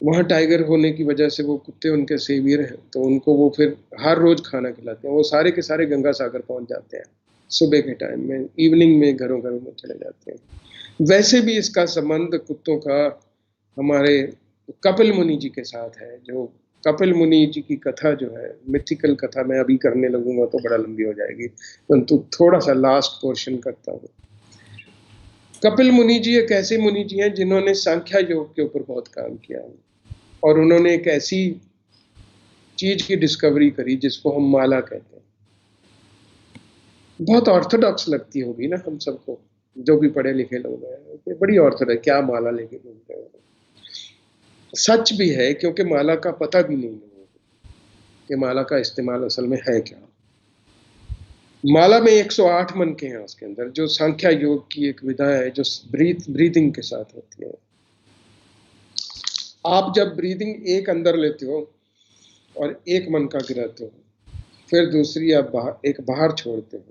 वहाँ टाइगर होने की वजह से वो कुत्ते उनके सेवियर हैं, तो उनको वो फिर हर रोज खाना खिलाते हैं। वो सारे के सारे गंगा सागर पहुंच जाते हैं सुबह के टाइम में, इवनिंग में घरों घरों में चले जाते हैं। वैसे भी इसका संबंध कुत्तों का हमारे कपिल मुनि जी के साथ है। जो कपिल मुनि जी की कथा जो है, मिथिकल कथा, मैं अभी करने लगूंगा तो बड़ा लंबी हो जाएगी, परंतु थोड़ा सा लास्ट पोर्शन करता हूँ। कपिल मुनि जी एक ऐसे मुनि जी हैं जिन्होंने सांख्या योग के ऊपर बहुत काम किया, और उन्होंने एक ऐसी चीज की डिस्कवरी करी जिसको हम माला कहते हैं। बहुत ऑर्थोडॉक्स लगती होगी ना हम सबको, जो भी पढ़े लिखे लोग हैं, बड़ी ऑर्थोडॉक्स, क्या माला लेके घूमते हैं। सच भी है, क्योंकि माला का पता भी नहीं लोगों को कि माला का इस्तेमाल असल में है क्या। माला में 108 मन के हैं उसके अंदर, जो सांख्या योग की एक विधा है, जो ब्रीथिंग के साथ होती है। आप जब ब्रीदिंग एक अंदर लेते हो और एक मन का गिराते हो, फिर दूसरी आप एक बाहर छोड़ते हो।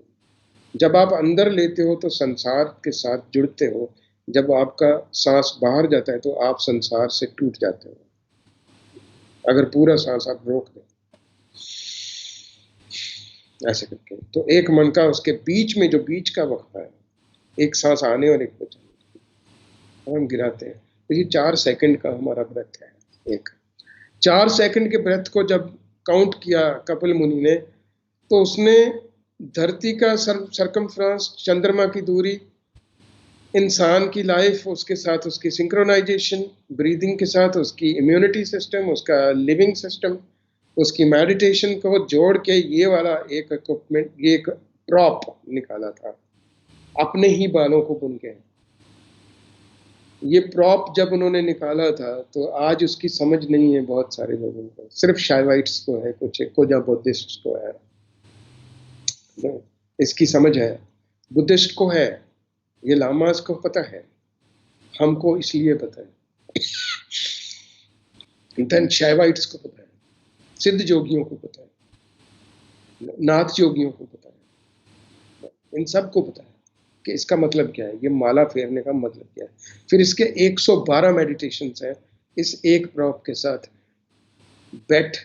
जब आप अंदर लेते हो तो संसार के साथ जुड़ते हो, जब आपका सांस बाहर जाता है तो आप संसार से टूट जाते हो। अगर पूरा सांस आप रोक दें ऐसे करके, तो एक मन का, उसके बीच में जो बीच का वक्फा है, एक सांस आने और एक बचाने, हम गिराते हैं। तो ये 4 सेकंड का हमारा ब्रेथ है। एक 4 सेकंड के ब्रेथ को जब काउंट किया कपिल मुनि ने, तो उसने धरती का सरकमफ्रेंस, चंद्रमा की दूरी, इंसान की लाइफ, उसके साथ उसकी सिंक्रोनाइजेशन, ब्रीदिंग के साथ उसकी इम्यूनिटी सिस्टम, उसका लिविंग सिस्टम, उसकी मेडिटेशन को जोड़ के ये वाला एक इक्विपमेंट, ये एक प्रॉप निकाला था अपने ही बालों को बुन के। ये प्रॉप जब उन्होंने निकाला था तो आज उसकी समझ नहीं है बहुत सारे लोगों को, सिर्फ शाइवाइट्स को है, कुछ या बुद्धिस्ट को है, इसकी समझ है, बुद्धिस्ट को है, ये लामास को पता है, हमको इसलिए पता है, देन शाइवाइट्स को पता है, सिद्ध जोगियों को पता है, नाथ जोगियों को पता है, इन सब को पता है कि इसका मतलब क्या है, ये माला फेरने का मतलब क्या है। फिर इसके 112 मेडिटेशंस हैं इस एक प्रॉप के साथ। बैठ,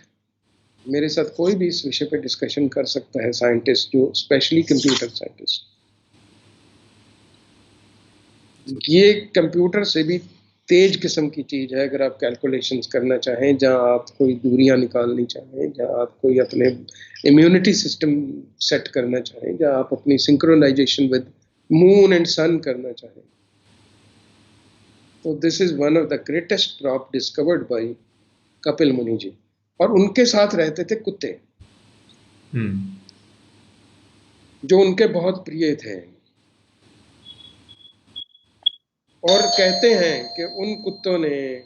मेरे साथ कोई भी इस विषय पे डिस्कशन कर सकता है, साइंटिस्ट जो, स्पेशली कंप्यूटर साइंटिस्ट। ये कंप्यूटर से भी तेज किस्म की चीज है। अगर आप कैलकुलेशंस करना चाहें, जहां आप कोई दूरियां निकालनी चाहें, जहां आप कोई अपने इम्यूनिटी सिस्टम सेट करना चाहें, जहां आप अपनी सिंक्रोनाइजेशन विद मून एंड सन करना चाहें, तो this is one of the greatest prop discovered by Kapil मुनि जी। और उनके साथ रहते थे कुत्ते, जो उनके बहुत प्रिय थे। और कहते हैं कि उन कुत्तों ने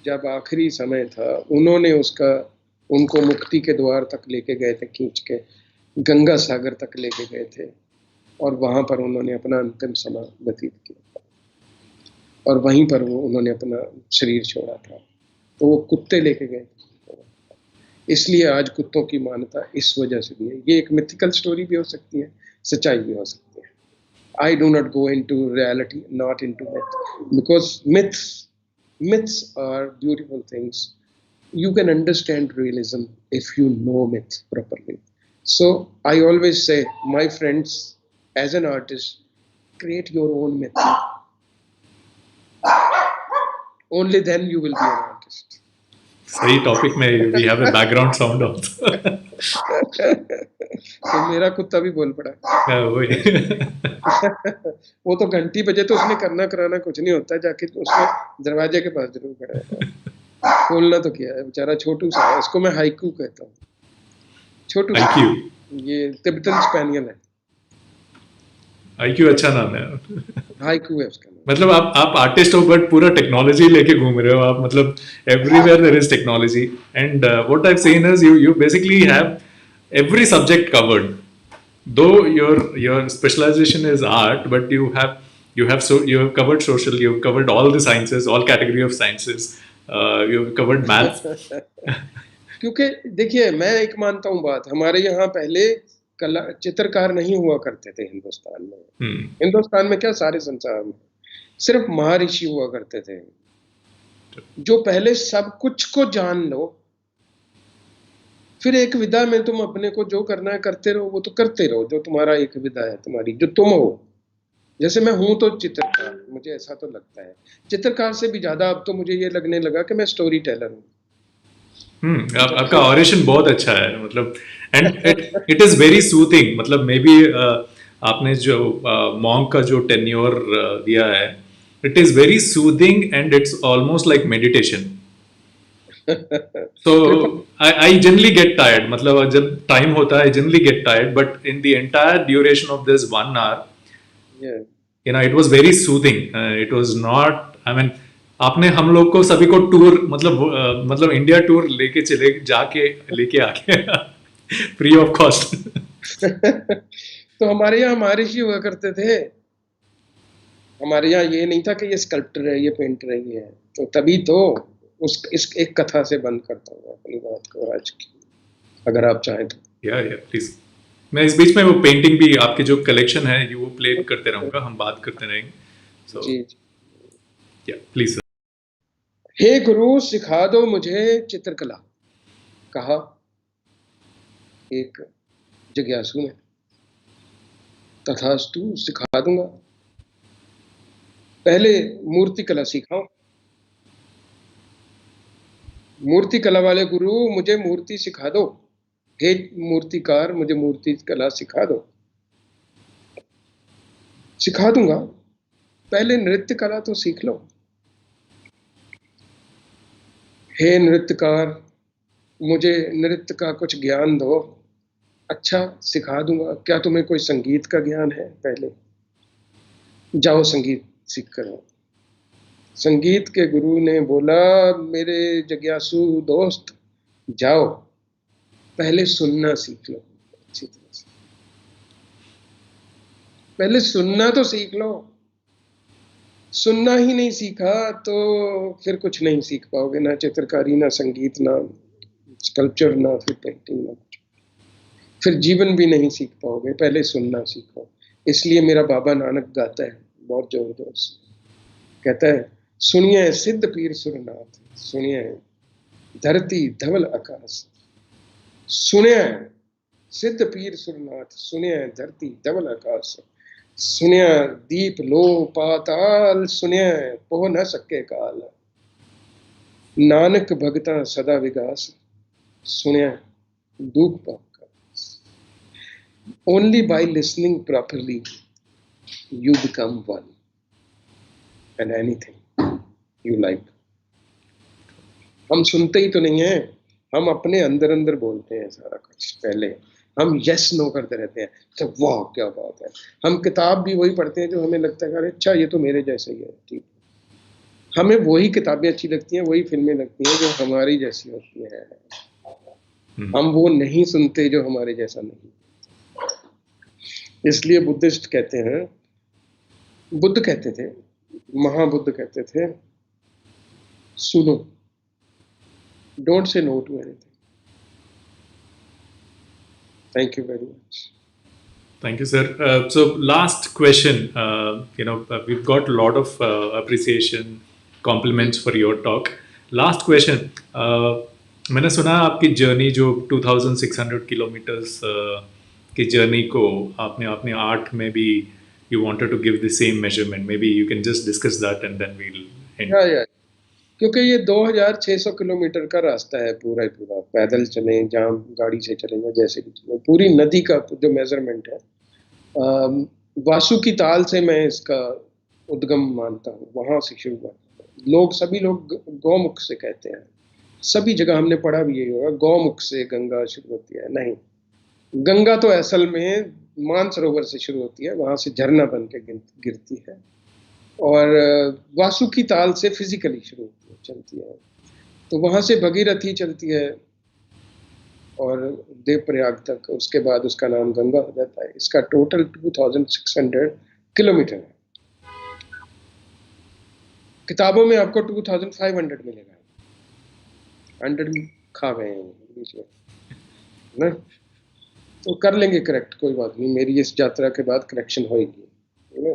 जब आखिरी समय था, उन्होंने उनको मुक्ति के द्वार तक लेके गए थे, खींच के गंगा सागर तक लेके गए थे, और वहां पर उन्होंने अपना अंतिम समय व्यतीत किया, और वहीं पर उन्होंने अपना शरीर छोड़ा था। तो वो कुत्ते लेके गए थे, इसलिए आज कुत्तों की मान्यता इस वजह से भी है। ये एक मिथिकल स्टोरी भी हो सकती है, सच्चाई भी हो सकती है। I do not go into reality, not into myth, because myths are beautiful things. You can understand realism if you know myth properly. So I always say, my friends, as an artist, create your own myth. Only then you will be an artist. सही टॉपिक में we have a background sound also. तो मेरा कुत्ता भी बोल पड़ा। वही वो तो घंटी बजे तो उसने करना कराना कुछ नहीं होता, जाके उसने दरवाजे के पास जरूर खड़ा है, खोलना तो क्या है, बेचारा छोटू सा है, उसको मैं हाइकू कहता हूँ। छोटू सा, ये तिब्बतन स्पेनियल है। हाइक्यू अच्छा नाम है। हाइकू है उसका नाम। मतलब आप आर्टिस्ट हो बट पूरा टेक्नोलॉजी लेके घूम रहे हो आप, मतलब everywhere there is technology, and what I have seen is you basically have every subject covered, though your specialization is art, but you have covered social, you've covered all the sciences, all category of sciences, you've covered math. क्योंकि देखिए, मैं एक मानता हूँ बात, हमारे यहाँ पहले चित्रकार नहीं हुआ करते थे हिंदुस्तान में। हिंदुस्तान में क्या, सारे संसार में सिर्फ महर्षि हुआ करते थे, जो पहले सब कुछ को जान लो, फिर एक विधा में तुम अपने को जो करना है करते रहो, वो तो करते रहो, जो तुम्हारा एक विधा है, तुम्हारी जो तुम हो। जैसे मैं हूं तो चित्रकार, मुझे ऐसा तो लगता है, चित्रकार से भी ज्यादा अब तो मुझे ये लगने लगा कि मैं स्टोरी टेलर हूँ। आपका ऑरेशन बहुत अच्छा है, मतलब and it is very soothing, मतलब मे बी आपने जो मॉन्क का जो टेन्योर दिया है, it is very soothing and it's almost like meditation. So I generally get tired, मतलब जब टाइम होता है I generally get tired, but in the entire duration of this 1 hour, you know, it was very soothing. It was not, I mean, आपने हम लोग को सभी को टूर, मतलब इंडिया टूर लेके आके फ्री ऑफ कॉस्ट। तो हमारे यहाँ महर्षि हुआ करते थे, हमारे यहाँ ये नहीं था कि ये स्कल्प्टर है, ये पेंटर है, ये है। तो तभी तो इस एक कथा से बंद करता हूँ अपनी बात को आज की, अगर आप चाहें तो। या प्लीज, मैं इस बीच में वो पेंटिंग भी आपके जो कलेक्शन है वो प्ले करते रहूंगा, हम बात करते रहेंगे। So, जी या प्लीज। हे गुरु, सिखा दो मुझे चित्रकला, कहा एक जिज्ञासु ने। तथास्तु, सिखा दूंगा, पहले मूर्ति कला सिखाओ। मूर्ति कला वाले गुरु, मुझे मूर्ति सिखा दो, हे मूर्तिकार मुझे मूर्ति कला सिखा दो। सिखा दूंगा, पहले नृत्य कला तो सीख लो। हे नृत्यकार, मुझे नृत्य का कुछ ज्ञान दो। अच्छा, सिखा दूंगा। क्या तुम्हें कोई संगीत का ज्ञान है? पहले जाओ संगीत सीख कर आओ। संगीत के गुरु ने बोला, मेरे जिज्ञासु दोस्त, जाओ पहले सुनना सीख लो अच्छी तरह से। पहले सुनना तो सीख लो। सुनना ही नहीं सीखा तो फिर कुछ नहीं सीख पाओगे, ना चित्रकारी, ना संगीत, ना स्कल्पचर, ना फिर पेंटिंग, ना कुछ। फिर जीवन भी नहीं सीख पाओगे, पहले सुनना सीखो। इसलिए मेरा बाबा नानक गाता है बहुत जबरदस्त, कहता है, सुनिए सिद्ध पीर सुरनाथ, सुनिए धरती धवल आकाश, सुनिए सिद्ध पीर सुरनाथ, सुनिए धरती धवल आकाश, सुनिए दीप लो पाताल, सुनिए पोह न सके काल, नानक भगता सदा विगास, सुनिए दुख पाप का। Only by listening properly you become one and anything you like. हम सुनते ही तो नहीं है, हम अपने अंदर अंदर बोलते हैं सारा कुछ। पहले हम यस नो करते रहते हैं, तो वाह क्या बात है। हम किताब भी वही पढ़ते हैं जो हमें लगता है अरे अच्छा ये तो मेरे जैसा ही है, ठीक। हमें वही किताबें अच्छी लगती हैं, वही फिल्में लगती हैं जो हमारी जैसी होती हैं। हम वो नहीं सुनते जो हमारे जैसा नहीं। इसलिए बुद्धिस्ट कहते हैं, बुद्ध कहते थे, महाबुद्ध कहते थे, सुनो, don't say no to anything. Thank you very much. Thank you, sir. So, last question. We've got a lot of appreciation, compliments for your talk. Last question. मैंने सुना आपकी जर्नी जो 2600 किलोमीटर्स की जर्नी को आपने अपने आर्ट में भी you wanted to give the same measurement. Maybe you can just discuss that and then we'll end. Yeah. क्योंकि ये 2600 किलोमीटर का रास्ता है पूरा ही पूरा। पैदल चले, जहाँ गाड़ी से चलेंगे, जैसे भी चले, पूरी नदी का जो मेजरमेंट है, वासुकी ताल से मैं इसका उद्गम मानता हूँ, वहां से शुरू हुआ। सभी लोग गौमुख से कहते हैं, सभी जगह हमने पढ़ा भी यही होगा, गौमुख से गंगा शुरू होती है। नहीं, गंगा तो असल में मानसरोवर से शुरू होती है, वहां से झरना बन के गिरती है, और वासुकी ताल से फिजिकली शुरू होती है, चलती है। तो वहां से भगीरथी चलती है और देवप्रयाग तक, उसके बाद उसका नाम गंगा हो जाता है। इसका टोटल 2600 किलोमीटर है। किताबों में आपको 2500 मिलेगा, 100 खा गए हैं बीच में ना, तो कर लेंगे करेक्ट, कोई बात नहीं। मेरी इस यात्रा के बाद करेक्शन होगी ना,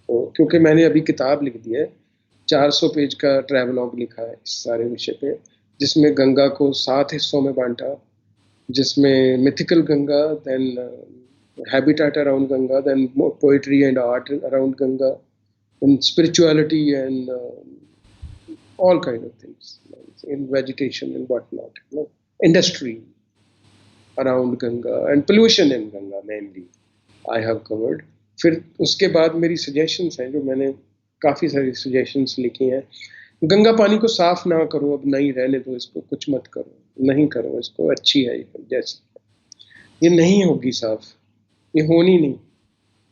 तो क्योंकि मैंने अभी किताब लिख दी है, 400 पेज का ट्रैवलॉग लिखा है इस सारे विषय पे, जिसमें गंगा को 7 हिस्सों में बांटा, जिसमें mythical Ganga, then habitat around Ganga, then poetry and art around Ganga, then spirituality and all kind of things in vegetation and whatnot, industry around Ganga and pollution in Ganga mainly I have covered. फिर उसके बाद मेरी सजेशंस हैं, जो मैंने काफ़ी सारी सजेशंस लिखी हैं। गंगा पानी को साफ ना करो, अब नहीं रहने दो इसको, कुछ मत करो, नहीं करो इसको, अच्छी है जैसे ये नहीं होगी साफ, ये होनी नहीं,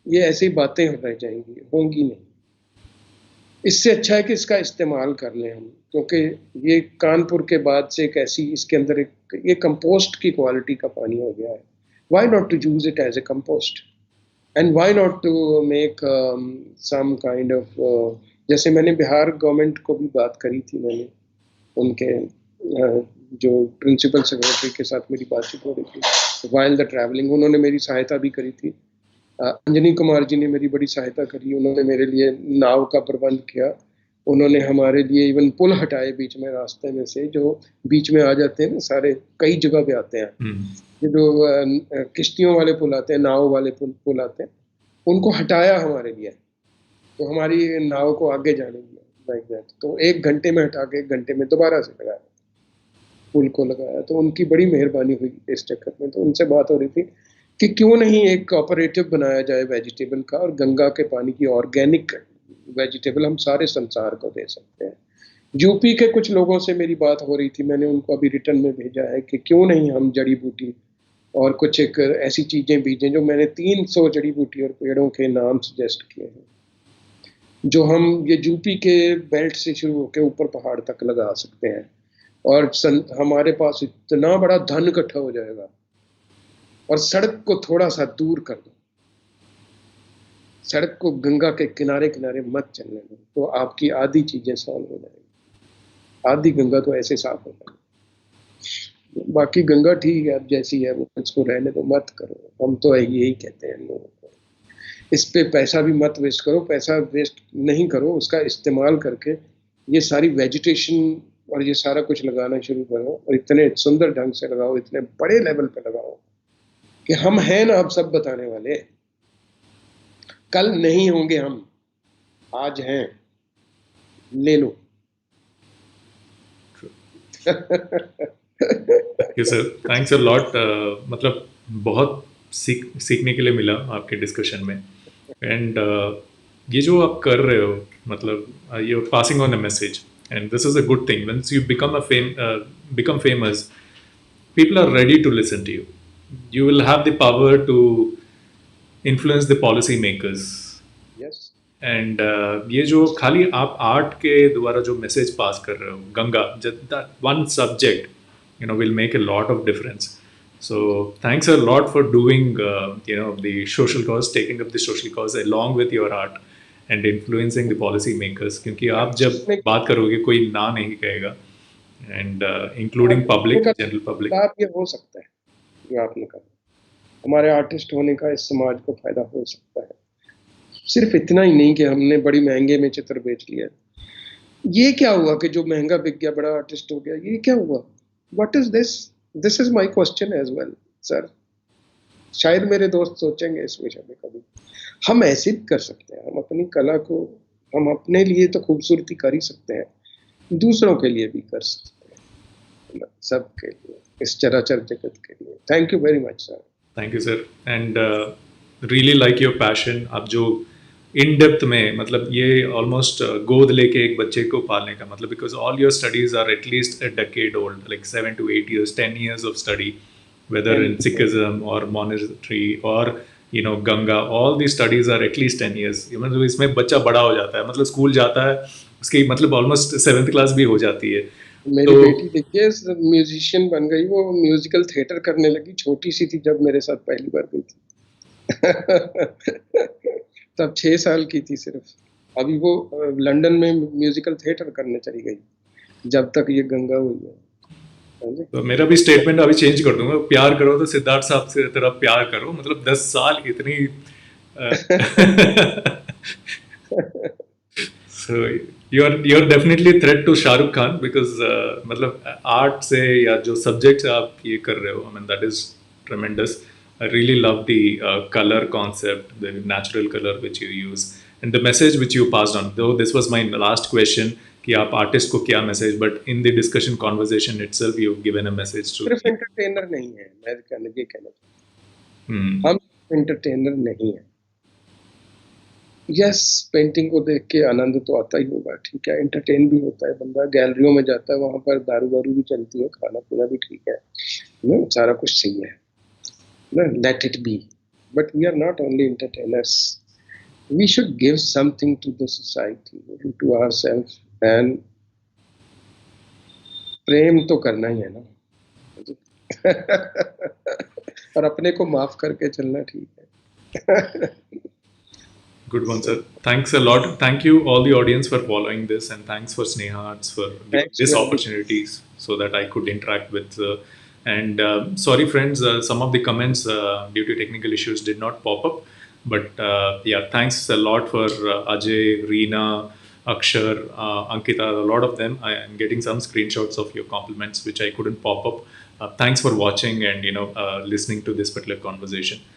ये ऐसी बातें रह जाएंगी, होंगी नहीं। इससे अच्छा है कि इसका इस्तेमाल कर लें हम, क्योंकि ये कानपुर के बाद से एक ऐसी, इसके अंदर एक ये कंपोस्ट की क्वालिटी का पानी हो गया है। Why not to use it as a compost, and why not to make some kind of, जैसे मैंने बिहार गवर्नमेंट को भी बात करी थी, मैंने उनके जो प्रिंसिपल सेक्रेटरी के साथ मेरी बातचीत हो रही थी वाइल द ट्रैवलिंग, उन्होंने मेरी सहायता भी करी थी। अंजनी कुमार जी ने मेरी बड़ी सहायता करी, उन्होंने मेरे लिए नाव का प्रबंध किया, उन्होंने हमारे लिए इवन पुल हटाए बीच में रास्ते में से, जो बीच में आ जाते हैं ना सारे, कई जगह पे आते हैं, ये जो किश्तियों वाले पुल आते हैं, नाव वाले पुल आते हैं, उनको हटाया हमारे लिए, तो हमारी नाव को आगे जाने दिया लाइक दैट। तो 1 घंटे में हटा के 1 घंटे में दोबारा से लगाया। पुल को लगाया, तो उनकी बड़ी मेहरबानी हुई इस चक्कर में। तो उनसे बात हो रही थी कि क्यों नहीं एक कोऑपरेटिव बनाया जाए वेजिटेबल का, और गंगा के पानी की ऑर्गेनिक वेजिटेबल हम सारे संसार को दे सकते हैं। यूपी के कुछ लोगों से मेरी बात हो रही थी, मैंने उनको अभी रिटर्न में भेजा है कि क्यों नहीं हम जड़ी बूटी और कुछ एक ऐसी चीजें बीजें, जो मैंने 300 जड़ी बूटी और पेड़ों के नाम सजेस्ट किए हैं, जो हम ये यूपी के बेल्ट से शुरू होकर ऊपर पहाड़ तक लगा सकते हैं, और हमारे पास इतना बड़ा धन इकट्ठा हो जाएगा। और सड़क को थोड़ा सा दूर कर दो, सड़क को गंगा के किनारे किनारे मत चलने दो, तो आपकी आधी चीजें सॉल्व हो जाएगी। आधी गंगा तो ऐसे साफ हो जाएगी। बाकी गंगा ठीक है, अब जैसी है वो इसको रहने दो, मत करो। हम तो यही कहते हैं लोगों को, इस पे पैसा भी मत वेस्ट करो। पैसा वेस्ट नहीं करो, उसका इस्तेमाल करके ये सारी वेजिटेशन और ये सारा कुछ लगाना शुरू करो, और इतने सुंदर ढंग से लगाओ, इतने बड़े लेवल पे लगाओ कि हम हैं ना अब सब बताने वाले। कल नहीं होंगे हम, आज हैं, ले लो। You sir, thanks a lot. मतलब बहुत सीखने के लिए मिला आपके डिस्कशन में। एंड ये जो आप कर रहे हो, मतलब you are passing on a message, and this is a good thing. Once you become famous, people are ready to listen to you. You will have the power to influence the policy makers. Yes, and ये जो खाली आप आर्ट के द्वारा जो मैसेज पास कर रहे हो, Ganga, one subject will make a lot of difference. So thanks a lot for doing the social cause, taking up the social cause along with your art and influencing the policy makers, क्योंकि आप जब बात करोगे कोई ना नहीं कहेगा, and including public, general public. लाभ ये हो सकता है जो आपने कहा, हमारे आर्टिस्ट होने का इस समाज को फायदा हो सकता है। सिर्फ इतना ही नहीं कि हमने बड़ी महंगे में चित्र बेच लिया। ये क्या हुआ कि जो महंगा बिक गया, बड़ा आर्टिस्ट हो गया, ये क्या हुआ? What is this? This is my question as well sir. शायद मेरे दोस्त सोचेंगे इस विषय में कभी। हम ऐसे भी कर सकते हैं, हम अपनी कला को, हम अपने लिए तो खूबसूरती कर ही सकते हैं, दूसरों के लिए भी कर सकते हैं, सबके लिए, इस चराचर जगत के लिए। Thank you very much sir. Thank you sir, and really like your passion. आप जो इन डेप्थ में, मतलब ये ऑलमोस्ट गोद लेके एक बच्चे को पालने का मतलब, because all your studies are at least a decade old, like 7 to 8 years, 10 years of study, whether in Sikhism or monastery or Ganga, all these studies are at least 10 years. मतलब इसमें बच्चा बड़ा हो जाता है, मतलब स्कूल जाता है, उसकी मतलब ऑलमोस्ट 7th क्लास भी हो जाती है। मेरी बेटी देखिए म्यूजिशियन बन गई, वो म्यूजिकल थिएटर करने लगी, छोटी सी थी जब मेरे साथ पहली बार गई थी। तब 6 साल की थी सिर्फ। अभी वो लंदन में म्यूजिकल थिएटर करने चली गई, जब तक ये गंगा हुई है। तो मेरा भी स्टेटमेंट अभी चेंज कर दूंगा, प्यार करो तो सिद्धार्थ साहब से तरह प्यार करो, मतलब 10 साल इतनी so you're definitely threat to Shahrukh Khan, because मतलब आर्ट से या जो सब्जेक्ट से आप ये कर रहे हो, I mean that is tremendous. I really love the color concept, the natural color which you use, and the message which you passed on. Though this was my last question, कि आप आर्टिस्ट को क्या message, but in the discussion conversation itself you have given a message too. सिर्फ एंटरटेनर नहीं है, मैं ये कहना चाहता हूं, हम एंटरटेनर नहीं है। यस, पेंटिंग को देख के आनंद तो आता ही होगा, ठीक है, एंटरटेन भी होता है बंदा, गैलरियों में जाता है, वहां पर दारू वारू भी चलती है, खाना पीना भी ठीक है ना, सारा कुछ सही है ना, let it be. But we are not only entertainers, we should give something to the society, to ourself, and प्रेम तो करना ही है ना। और अपने को माफ करके चलना ठीक है। Good one, sir. Thanks a lot. Thank you, all the audience, for following this, and thanks for Sneha Arts for giving this opportunities so that I could interact with. And sorry, friends, some of the comments due to technical issues did not pop up. But yeah, thanks a lot for Ajay, Reena, Akshar, Ankita, a lot of them. I am getting some screenshots of your compliments which I couldn't pop up. Thanks for watching and listening to this particular conversation.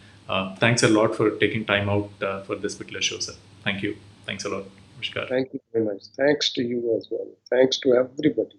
Thanks a lot for taking time out for this particular show, sir. Thank you. Thanks a lot. Namaskar. Thank you very much. Thanks to you as well. Thanks to everybody.